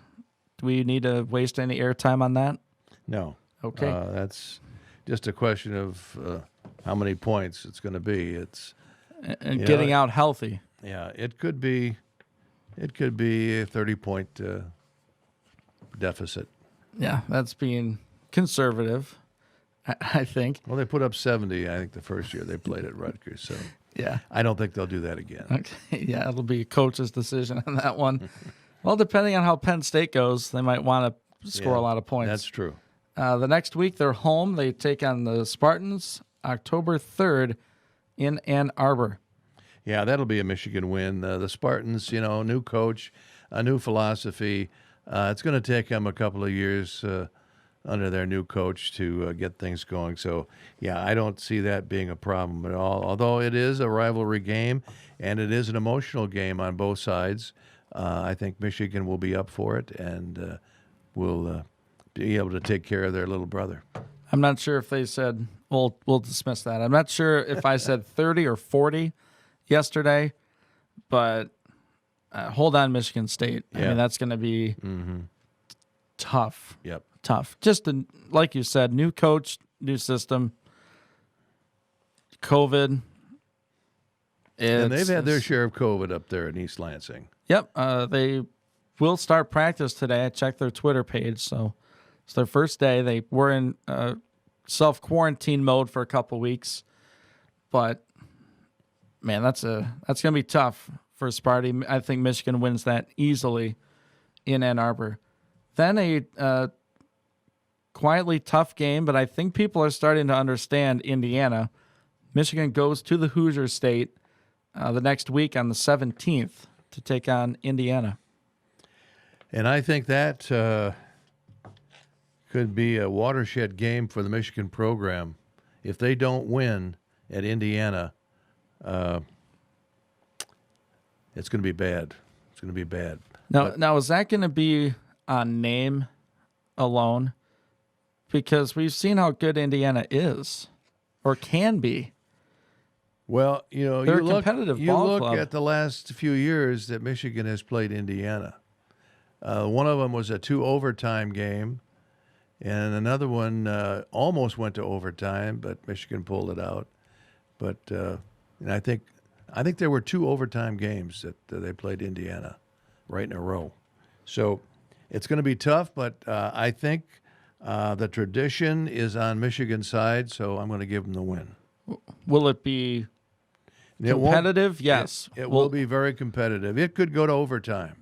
Do we need to waste any airtime on that? No. Okay. That's just a question of how many points it's going to be. It's and getting out healthy. Yeah, it could be a 30-point deficit. Yeah, that's being conservative, I think. Well, they put up 70, I think, the first year they played at Rutgers. So yeah, I don't think they'll do that again. Okay. Yeah, it'll be a coach's decision on that one. Well, depending on how Penn State goes, they might want to score a lot of points. That's true. The next week, they're home. They take on the Spartans October 3rd in Ann Arbor. Yeah, that'll be a Michigan win. The Spartans, new coach, a new philosophy. It's going to take them a couple of years under their new coach to get things going. So, yeah, I don't see that being a problem at all. Although it is a rivalry game and it is an emotional game on both sides, I think Michigan will be up for it and will be able to take care of their little brother. I'm not sure if they said, we'll dismiss that. I'm not sure if I said 30 or 40 yesterday, but hold on, Michigan State. I mean, that's going to be tough. Yep. Tough. Just, like you said, new coach, new system, COVID. And they've had their share of COVID up there in East Lansing. Yep. They will start practice today. I checked their Twitter page, so it's their first day. They were in self-quarantine mode for a couple weeks. But, man, that's going to be tough for Sparty. I think Michigan wins that easily in Ann Arbor. Then a quietly tough game, but I think people are starting to understand Indiana. Michigan goes to the Hoosier State the next week on the 17th to take on Indiana. And I think that could be a watershed game for the Michigan program. If they don't win at Indiana, it's going to be bad. It's going to be bad. Now, is that going to be on name alone? Because we've seen how good Indiana is or can be. Well, you know, They're you a competitive ball look club. at the last few years that Michigan has played Indiana. One of them was a 2 overtime game, and another one almost went to overtime, but Michigan pulled it out. But and I think there were 2 overtime games that they played Indiana right in a row. So it's going to be tough, but I think the tradition is on Michigan's side, so I'm going to give them the win. Will it be competitive? Yes. It will be very competitive. It could go to overtime,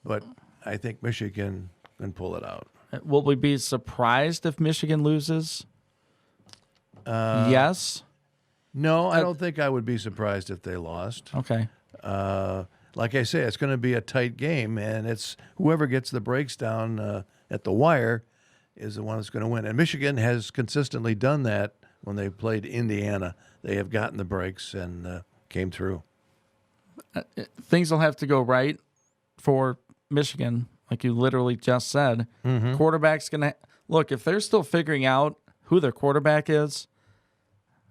but I think Michigan can pull it out. Will we be surprised if Michigan loses? Yes. No, I don't think I would be surprised if they lost. Okay. Like I say, it's going to be a tight game, and it's whoever gets the breaks down at the wire is the one that's going to win. And Michigan has consistently done that when they played Indiana. They have gotten the breaks and came through. Things will have to go right for Michigan, like you literally just said. Mm-hmm. Quarterback's going to look, if they're still figuring out who their quarterback is,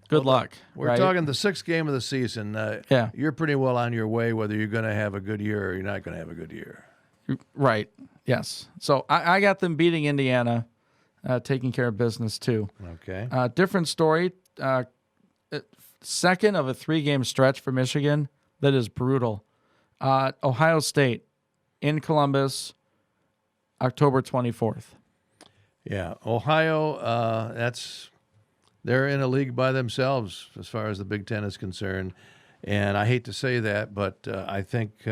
good luck. We're talking the 6th game of the season. Yeah. You're pretty well on your way whether you're going to have a good year or you're not going to have a good year. Right. Yes. So I got them beating Indiana, taking care of business too. Okay. Different story. Second of a 3-game stretch for Michigan that is brutal. Ohio State in Columbus, October 24th. Yeah, Ohio, they're in a league by themselves as far as the Big Ten is concerned. And I hate to say that, but I think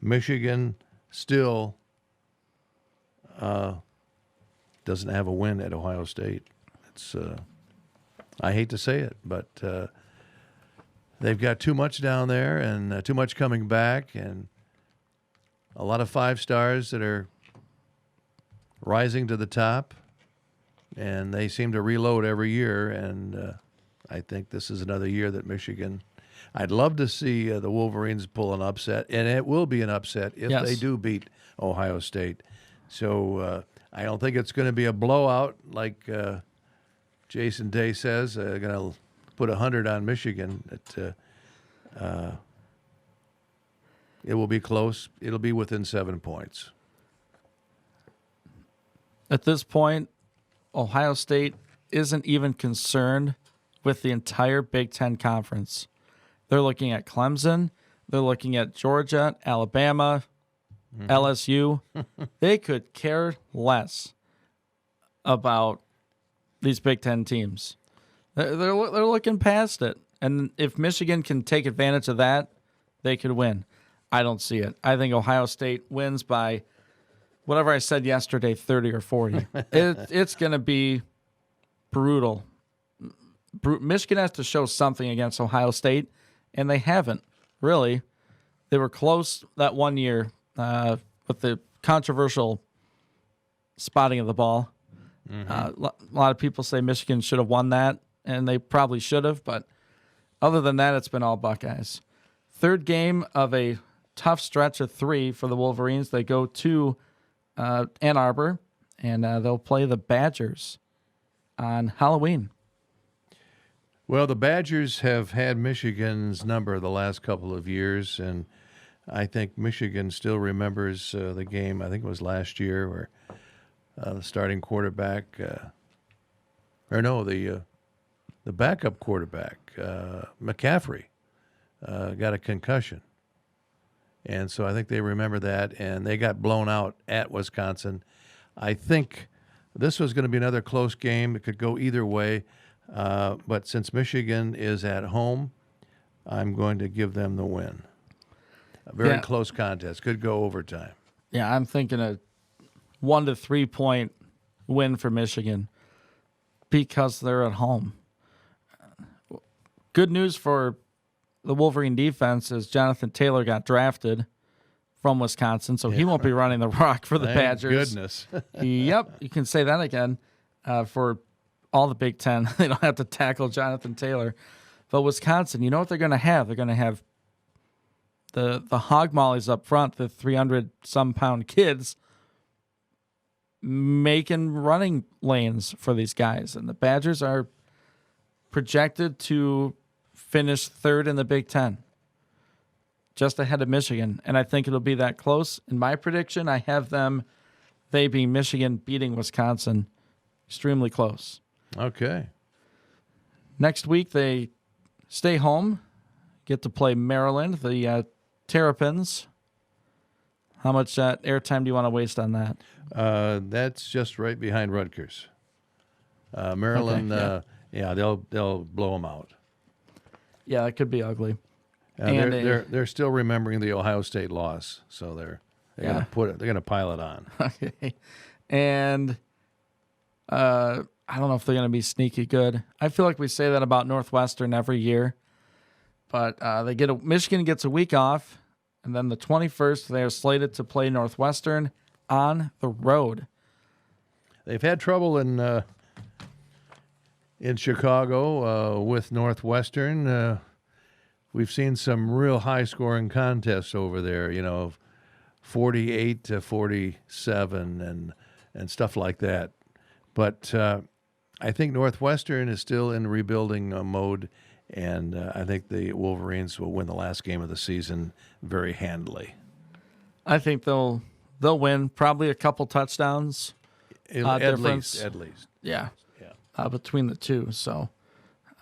Michigan still doesn't have a win at Ohio State. It's I hate to say it, but they've got too much down there and too much coming back, and a lot of 5 stars that are rising to the top, and they seem to reload every year. And I think this is another year that Michigan. I'd love to see the Wolverines pull an upset, and it will be an upset if they do beat Ohio State. So I don't think it's going to be a blowout like Jason Day says. Going to put 100 on Michigan. It will be close. It'll be within 7 points. At this point, Ohio State isn't even concerned with the entire Big Ten Conference. They're looking at Clemson. They're looking at Georgia, Alabama, LSU. They could care less about these Big Ten teams. They're looking past it. And if Michigan can take advantage of that, they could win. I don't see it. I think Ohio State wins by whatever I said yesterday, 30 or 40. It's going to be brutal. Michigan has to show something against Ohio State, and they haven't, really. They were close that one year with the controversial spotting of the ball. A lot of people say Michigan should have won that, and they probably should have, but other than that, it's been all Buckeyes. 3rd game of a tough stretch of 3 for the Wolverines. They go to Ann Arbor, and they'll play the Badgers on Halloween. Well, the Badgers have had Michigan's number the last couple of years, and I think Michigan still remembers the game. I think it was last year where the starting quarterback, the backup quarterback, McCaffrey, got a concussion. And so I think they remember that, and they got blown out at Wisconsin. I think this was going to be another close game. It could go either way. But since Michigan is at home, I'm going to give them the win. A very close contest. Could go overtime. Yeah, I'm thinking a 1 to 3 point win for Michigan because they're at home. Good news for the Wolverine defense is Jonathan Taylor got drafted from Wisconsin, so he won't be running the rock for the Thank Badgers. Goodness. Yep, you can say that again for all the Big Ten. They don't have to tackle Jonathan Taylor. But Wisconsin, you know what they're going to have? They're going to have the hog mollies up front, the 300-some-pound kids making running lanes for these guys. And the Badgers are projected to finish third in the Big Ten, just ahead of Michigan. And I think it'll be that close. In my prediction, I have they being Michigan beating Wisconsin extremely close. Okay. Next week, they stay home, get to play Maryland, the Terrapins. How much airtime do you want to waste on that? That's just right behind Rutgers. Maryland, okay, they'll blow them out. Yeah, that could be ugly. They're still remembering the Ohio State loss, so they're gonna pile it on. Okay, and I don't know if they're gonna be sneaky good. I feel like we say that about Northwestern every year, but Michigan gets a week off, and then the 21st they are slated to play Northwestern on the road. They've had trouble in Chicago with Northwestern. We've seen some real high-scoring contests over there, 48 to 47 and stuff like that. But I think Northwestern is still in rebuilding mode, and I think the Wolverines will win the last game of the season very handily. I think they'll win, probably a couple touchdowns. At least. Yeah. Between the two. So,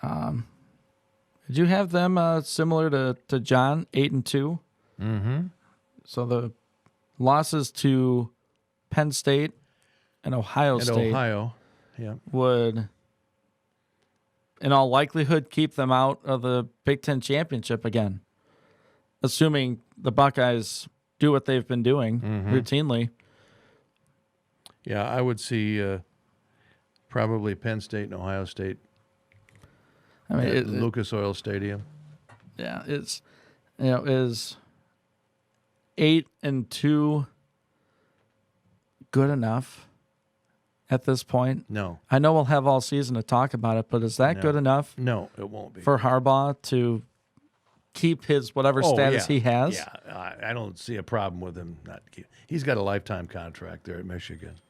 did you have them similar to John, 8-2? Mm-hmm. So the losses to Penn State and Ohio State would, in all likelihood, keep them out of the Big Ten championship again, assuming the Buckeyes do what they've been doing routinely. Yeah, I would see probably Penn State and Ohio State at Lucas Oil Stadium. Yeah, is 8-2 good enough at this point? No. I know we'll have all season to talk about it, but is that good enough? No, it won't be. For Harbaugh to keep his whatever status he has? Yeah, I don't see a problem with him not keep. He's got a lifetime contract there at Michigan.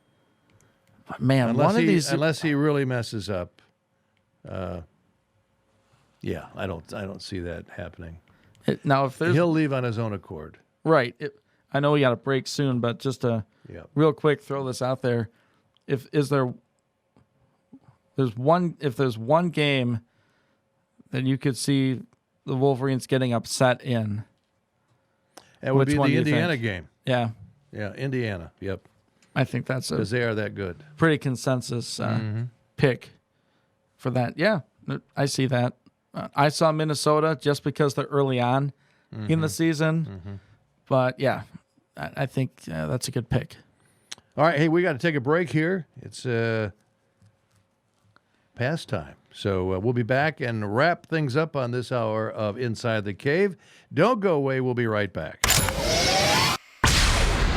Man, unless he really messes up, I don't see that happening. Now, if he'll leave on his own accord, right? I know we got a break soon, but just real quick, throw this out there: if there's one game that you could see the Wolverines getting upset in, it would be the Indiana game. Yeah, Indiana. Yep. I think that's because they are that good. Pretty consensus pick for that. Yeah, I see that. I saw Minnesota just because they're early on in the season. But, yeah, I think that's a good pick. All right, hey, we got to take a break here. It's past time. So we'll be back and wrap things up on this hour of Inside the Cave. Don't go away. We'll be right back.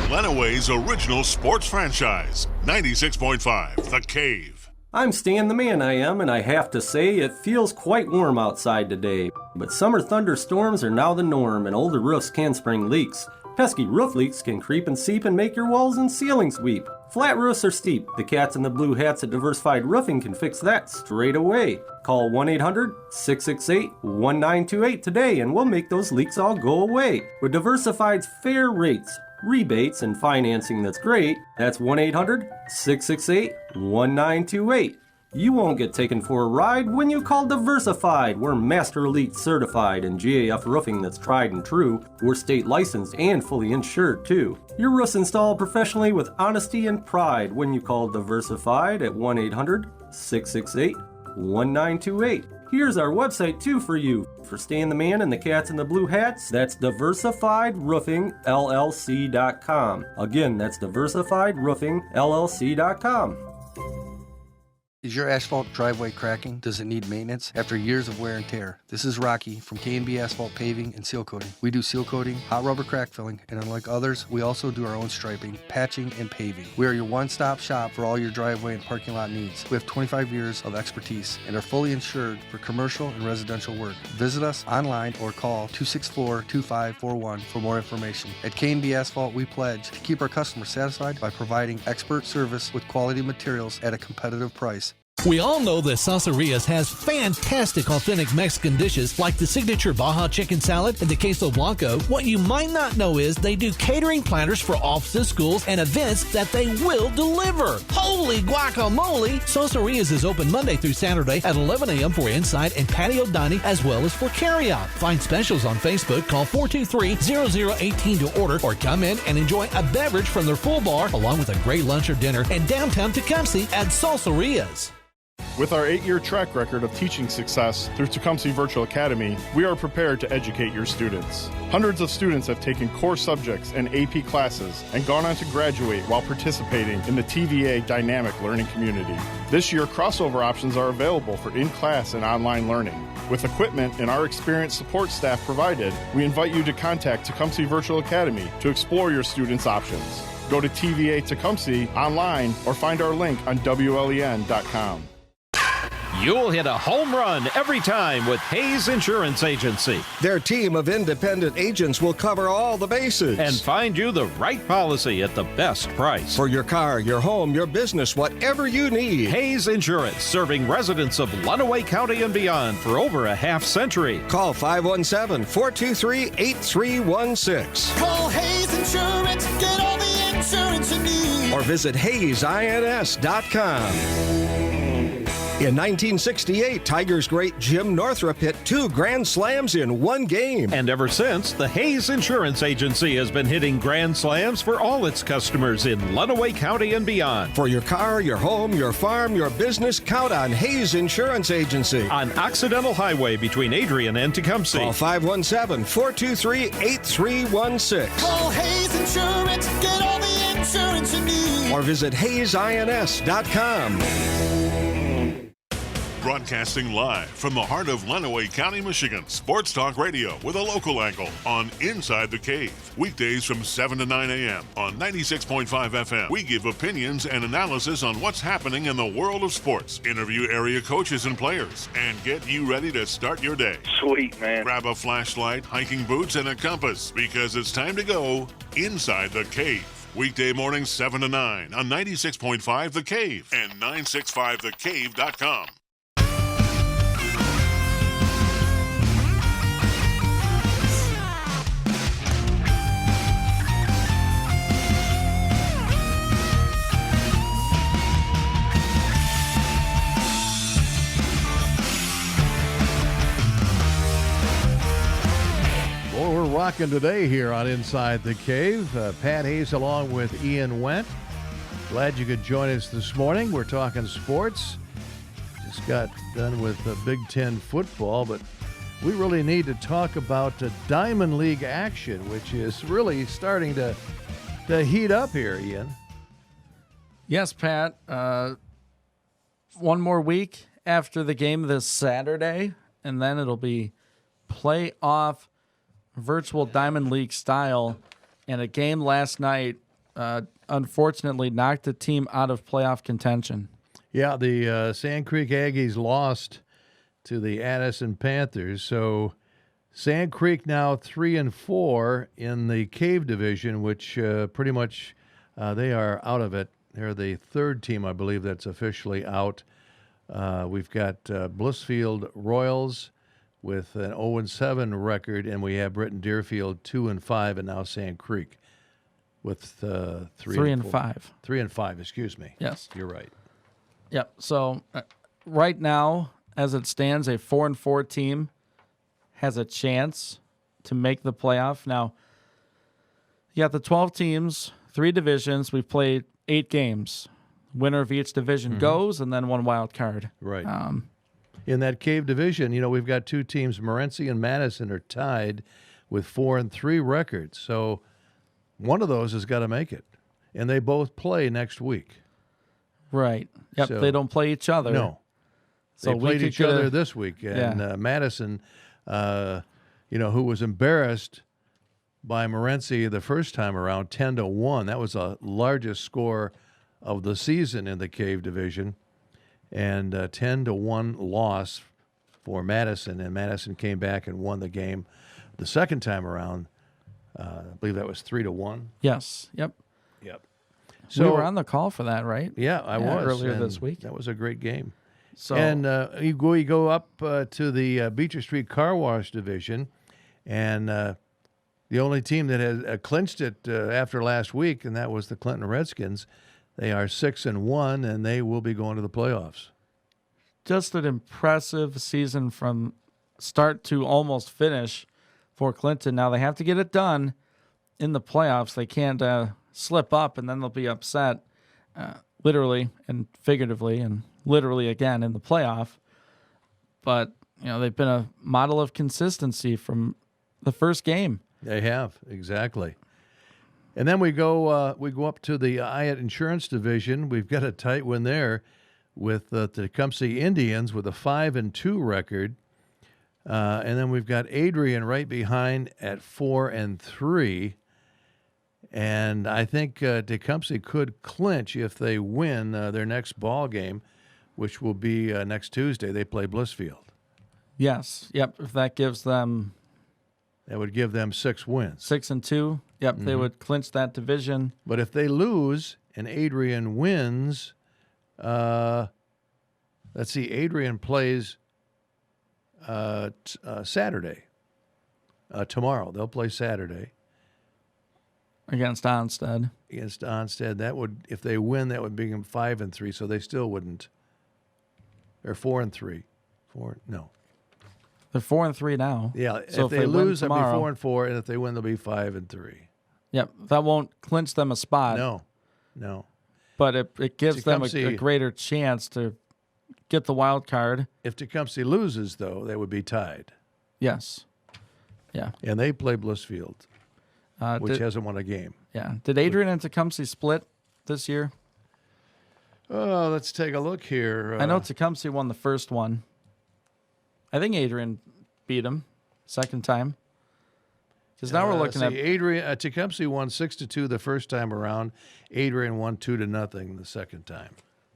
Lenaway's original sports franchise, 96.5 The Cave. I'm Stan the Man I am, and I have to say it feels quite warm outside today. But summer thunderstorms are now the norm, and older roofs can spring leaks. Pesky roof leaks can creep and seep and make your walls and ceilings weep. Flat roofs are steep. The cats in the blue hats at Diversified Roofing can fix that straight away. Call 1-800-668-1928 today, and we'll make those leaks all go away. With Diversified's fair rates, rebates, and financing that's great, that's 1-800-668-1928. You won't get taken for a ride when you call Diversified. We're Master Elite certified and GAF roofing that's tried and true. We're state licensed and fully insured too. Your roof's installed professionally with honesty and pride when you call Diversified at 1-800-668-1928. Here's our website too for you. For Stan the Man and the Cats in the Blue Hats, that's DiversifiedRoofingLLC.com. Again, that's DiversifiedRoofingLLC.com. Is your asphalt driveway cracking? Does it need maintenance? After years of wear and tear, this is Rocky from K&B Asphalt Paving and Seal Coating. We do seal coating, hot rubber crack filling, and unlike others, we also do our own striping, patching, and paving. We are your one-stop shop for all your driveway and parking lot needs. We have 25 years of expertise and are fully insured for commercial and residential work. Visit us online or call 264-2541 for more information. At K&B Asphalt, we pledge to keep our customers satisfied by providing expert service with quality materials at a competitive price. We all know that Salsarias has fantastic authentic Mexican dishes like the signature Baja chicken salad and the queso blanco. What you might not know is they do catering platters for offices, schools, and events that they will deliver. Holy guacamole! Salsarias is open Monday through Saturday at 11 a.m. for inside and patio dining as well as for carryout. Find specials on Facebook. Call 423-0018 to order or come in and enjoy a beverage from their full bar along with a great lunch or dinner in downtown Tecumseh at Salsarias. With our 8-year track record of teaching success through Tecumseh Virtual Academy, we are prepared to educate your students. Hundreds of students have taken core subjects and AP classes and gone on to graduate while participating in the TVA Dynamic Learning Community. This year, crossover options are available for in-class and online learning. With equipment and our experienced support staff provided, we invite you to contact Tecumseh Virtual Academy to explore your students' options. Go to TVA Tecumseh online or find our link on WLEN.com. You'll hit a home run every time with Hayes Insurance Agency. Their team of independent agents will cover all the bases and find you the right policy at the best price. For your car, your home, your business, whatever you need. Hayes Insurance, serving residents of Lenawee County and beyond for over a half-century. Call 517-423-8316. Call Hayes Insurance, get all the insurance you need. Or visit HayesINS.com. In 1968, Tigers great Jim Northrup hit 2 grand slams in one game. And ever since, the Hayes Insurance Agency has been hitting grand slams for all its customers in Lenawee County and beyond. For your car, your home, your farm, your business, count on Hayes Insurance Agency. On Occidental Highway between Adrian and Tecumseh. Call 517-423-8316. Call Hayes Insurance, get all the insurance you need. Or visit HayesINS.com. Broadcasting live from the heart of Lenawee County, Michigan. Sports Talk Radio with a local angle on Inside the Cave. Weekdays from 7 to 9 a.m. on 96.5 FM. We give opinions and analysis on what's happening in the world of sports. Interview area coaches and players and get you ready to start your day. Sweet, man. Grab a flashlight, hiking boots, and a compass because it's time to go Inside the Cave. Weekday mornings 7 to 9 on 96.5 The Cave and 965thecave.com. Well, we're rocking today here on Inside the Cave. Pat Hayes along with Ian Wendt. Glad you could join us this morning. We're talking sports. Just got done with Big Ten football, but we really need to talk about Diamond League action, which is really starting to heat up here, Ian. Yes, Pat. One more week after the game this Saturday, and then it'll be playoff virtual Diamond League style. And a game last night, unfortunately, knocked the team out of playoff contention. Yeah, the Sand Creek Aggies lost to the Addison Panthers. So Sand Creek now 3-4 in the Cave division, which pretty much they are out of it. They're the third team, I believe, that's officially out. We've got Blissfield Royals with an 0-7 record, and we have Britton Deerfield 2-5, and now Sand Creek with 3-5. 3-5. 3-5, excuse me. Yes. You're right. Yep. So right now, as it stands, a 4-4 team has a chance to make the playoff. Now, you got the 12 teams, 3 divisions. We've played 8 games. Winner of each division goes, and then 1 wild card. Right. In that Cave division, we've got 2 teams. Morenci and Madison are tied with 4-3 records. So one of those has got to make it. And they both play next week. Right. Yep. So, they don't play each other. No. So they played each other this week. And Yeah. Madison, who was embarrassed by Morenci the first time around, 10-1. That was the largest score of the season in the Cave division. And 10-1 loss for Madison. And Madison came back and won the game the second time around. I believe that was 3-1. Yes. Yep. So we were on the call for that, right? Yeah, I was earlier and this week. That was a great game. So And you go up to the Beecher Street Car Wash division, and the only team that has clinched it after last week, and that was the Clinton Redskins. They are 6-1, and they will be going to the playoffs. just an impressive season from start to almost finish for Clinton. Now they have to get it done in the playoffs. They can't slip up, and then they'll be upset, literally and figuratively, and literally again in the playoff. But they've been a model of consistency from the first game. They have, exactly. And then we go up to the Hyatt Insurance Division. We've got a tight one there with the Tecumseh Indians with a 5-2 record. And then we've got Adrian right behind at 4-3. And I think Tecumseh could clinch if they win their next ball game, which will be next Tuesday. They play Blissfield. Yes. Yep. If that gives them... That would give them 6 wins. 6-2. Yep. They would clinch that division. But if they lose and Adrian wins, let's see, Adrian plays Saturday. Tomorrow. They'll play Saturday. Against Onstead. Against Onstead. That would, if they win, that would bring them 5-3, so they still wouldn't. They're 4-3. No. They're 4-3 now. Yeah, so if they lose, they'll be tomorrow, 4-4, and if they win, they'll be 5-3. Yep, that won't clinch them a spot. No. But it gives them a Tecumseh, greater chance to get the wild card. If Tecumseh loses, though, they would be tied. Yes. Yeah. And they play Blissfield, which hasn't won a game. Yeah. Did Adrian and Tecumseh split this year? Oh, let's take a look here. I know Tecumseh won the first one. I think Adrian beat him second time. Because now we're looking at Adrian. Tecumseh won 6-2 the first time around. Adrian won 2-0 the second time.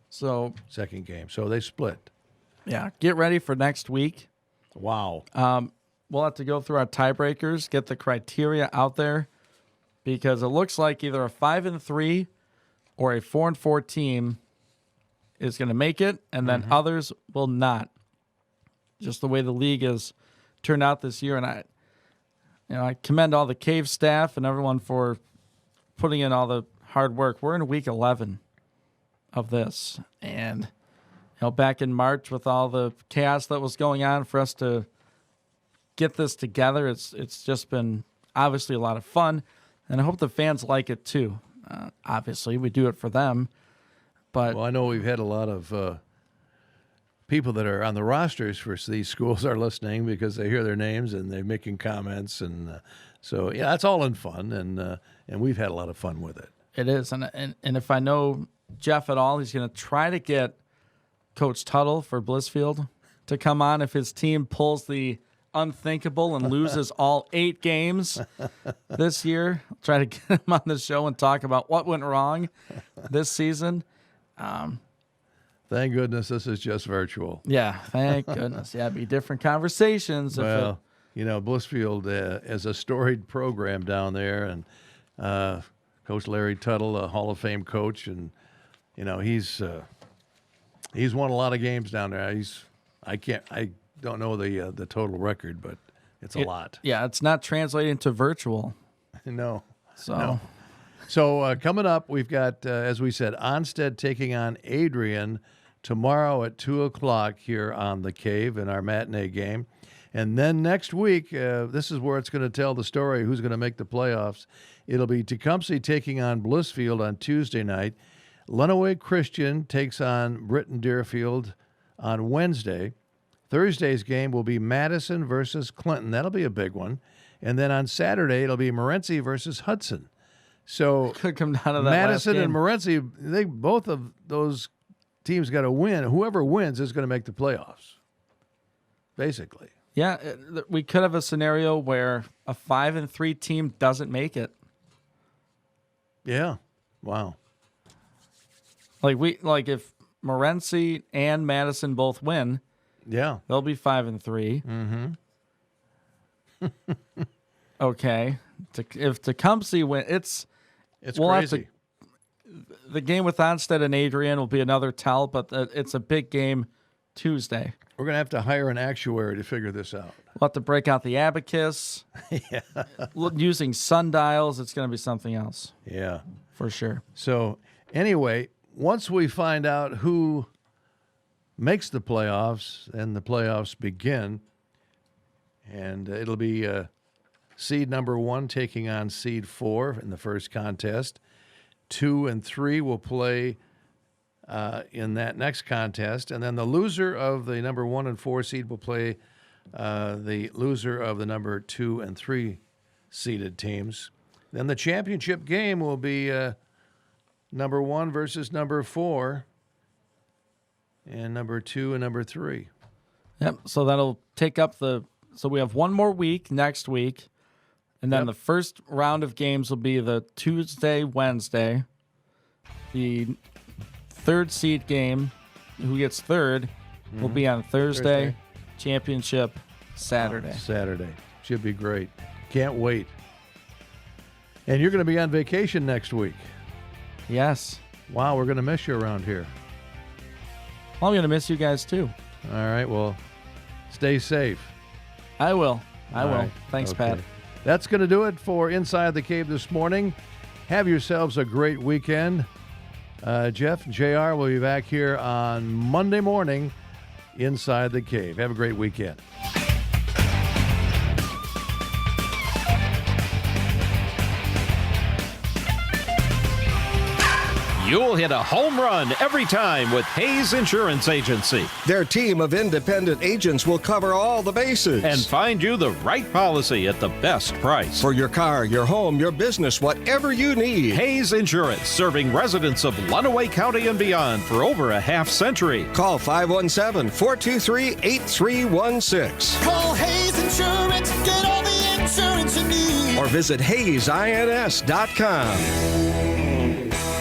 So second game. So they split. Yeah. Get ready for next week. Wow. We'll have to go through our tiebreakers, get the criteria out there, because it looks like either a 5-3 or a 4-4 team is going to make it, and then others will not. Just the way the league has turned out this year, and I commend all the Cave staff and everyone for putting in all the hard work. We're in week 11 of this, and back in March with all the chaos that was going on for us to get this together, it's just been obviously a lot of fun, and I hope the fans like it too. Obviously, we do it for them, but I know we've had a lot of people that are on the rosters for these schools are listening because they hear their names and they're making comments, and so yeah, that's all in fun, and we've had a lot of fun with it. It is, and if I know Jeff at all, he's going to try to get Coach Tuttle for Blissfield to come on if his team pulls the unthinkable and loses all 8 games this year. I'll try to get him on the show and talk about what went wrong this season. Thank goodness this is just virtual. Yeah, thank goodness. Yeah, it'd be different conversations. Well, Blissfield is a storied program down there, and Coach Larry Tuttle, a Hall of Fame coach, and he's won a lot of games down there. I don't know the total record, but it's a lot. Yeah, it's not translating to virtual. No. So. So coming up, we've got, as we said, Onstead taking on Adrian tomorrow at 2 o'clock here on The Cave in our matinee game. And then next week, this is where it's going to tell the story who's going to make the playoffs. It'll be Tecumseh taking on Blissfield on Tuesday night. Lenawee Christian takes on Britton Deerfield on Wednesday. Thursday's game will be Madison versus Clinton. That'll be a big one. And then on Saturday, it'll be Morenci versus Hudson. So could come down to that Madison last game. and Morenci, both of those teams got to win. Whoever wins is going to make the playoffs, basically. Yeah, we could have a scenario where a 5-3 team doesn't make it. Yeah. Wow. Like if Morenci and Madison both win, yeah, they'll be 5-3. Mm-hmm. Okay. If Tecumseh win, it's crazy. The game with Onstead and Adrian will be another tell, but it's a big game Tuesday. We're going to have to hire an actuary to figure this out. We'll have to break out the abacus. Yeah. Using sundials, it's going to be something else. Yeah. For sure. So, anyway, once we find out who makes the playoffs and the playoffs begin, and it'll be seed number 1 taking on seed 4 in the first contest. 2 and 3 will play in that next contest, and then the loser of the number 1 and 4 seed will play the loser of the number 2 and 3 seeded teams. Then the championship game will be number 1 versus number 4, and number 2 and number 3. Yep. So that'll take up so we have one more week next week, and then the first round of games will be the Tuesday, Wednesday. The third seed game, who gets third, will be on Thursday. Championship Saturday. Saturday. Should be great. Can't wait. And you're going to be on vacation next week. Yes. Wow, we're going to miss you around here. Well, I'm going to miss you guys too. All right, well, stay safe. I will. I All will. right. Thanks, Okay. Pat. That's going to do it for Inside the Cave this morning. Have yourselves a great weekend. Jeff and JR will be back here on Monday morning Inside the Cave. Have a great weekend. You'll hit a home run every time with Hayes Insurance Agency. Their team of independent agents will cover all the bases And find you the right policy at the best price. for your car, your home, your business, whatever you need. Hayes Insurance, serving residents of Lenawee County and beyond for over a half century. Call 517-423-8316 Call Hayes Insurance. Get all the insurance you need. or visit HayesINS.com.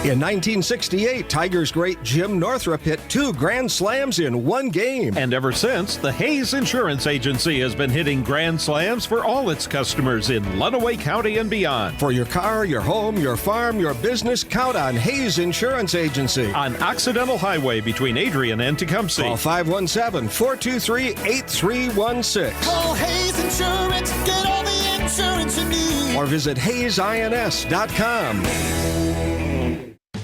In 1968, Tigers great Jim Northrup hit 2 grand slams in one game. And ever since, the Hayes Insurance Agency has been hitting grand slams for all its customers in Lenawee County and beyond. For your car, your home, your farm, your business, count on Hayes Insurance Agency. On Occidental Highway between Adrian and Tecumseh. Call 517-423-8316 Call Hayes Insurance. Get all the insurance you need. or visit HayesINS.com.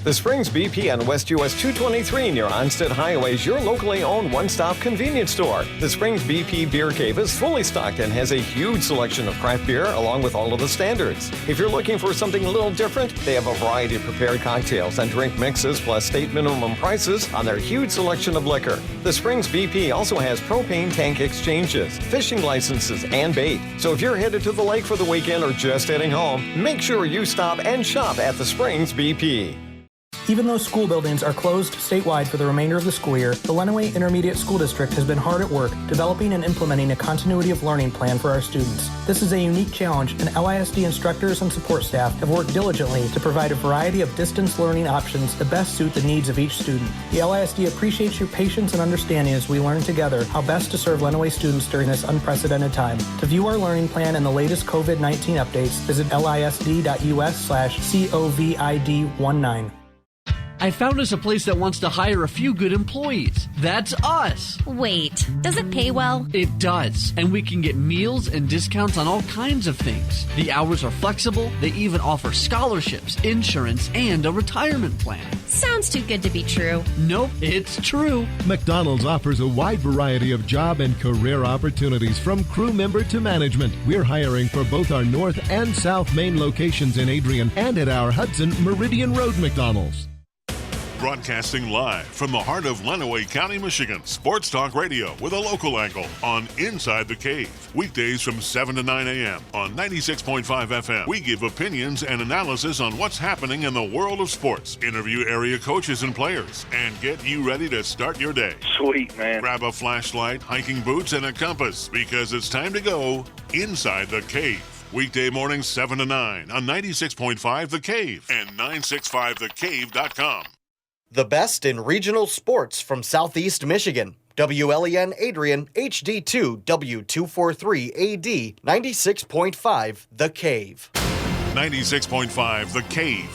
The Springs BP on West US 223 near Onstead Highway is your locally owned one-stop convenience store. The Springs BP Beer Cave is fully stocked and has a huge selection of craft beer along with all of the standards. If you're looking for something a little different, they have a variety of prepared cocktails and drink mixes plus state minimum prices on their huge selection of liquor. The Springs BP also has propane tank exchanges, fishing licenses, and bait. So if you're headed to the lake for the weekend or just heading home, make sure you stop and shop at the Springs BP. Even though school buildings are closed statewide for the remainder of the school year, the Lenawee Intermediate School District has been hard at work developing and implementing a continuity of learning plan for our students. This is a unique challenge, and LISD instructors and support staff have worked diligently to provide a variety of distance learning options that best suit the needs of each student. The LISD appreciates your patience and understanding as we learn together how best to serve Lenawee students during this unprecedented time. To view our learning plan and the latest COVID-19 updates, visit lisd.us/COVID19. I found us a place that wants to hire a few good employees. That's us. Wait, does it pay well? It does. And we can get meals and discounts on all kinds of things. The hours are flexible. They even offer scholarships, insurance, and a retirement plan. Sounds too good to be true. Nope, it's true. McDonald's offers a wide variety of job and career opportunities from crew member to management. We're hiring for both our North and South Main locations in Adrian and at our Hudson Meridian Road McDonald's. Broadcasting live from the heart of Lenawee County, Michigan. Sports Talk Radio with a local angle on Inside the Cave. Weekdays from 7 to 9 a.m. on 96.5 FM. We give opinions and analysis on what's happening in the world of sports. Interview area coaches and players and get you ready to start your day. Sweet, man. Grab a flashlight, hiking boots, and a compass because it's time to go Inside the Cave. Weekday mornings 7 to 9 on 96.5 The Cave and 965thecave.com. The best in regional sports from Southeast Michigan. WLEN Adrian, HD2, W243AD, 96.5 The Cave. 96.5 The Cave.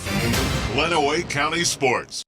Lenawee County Sports.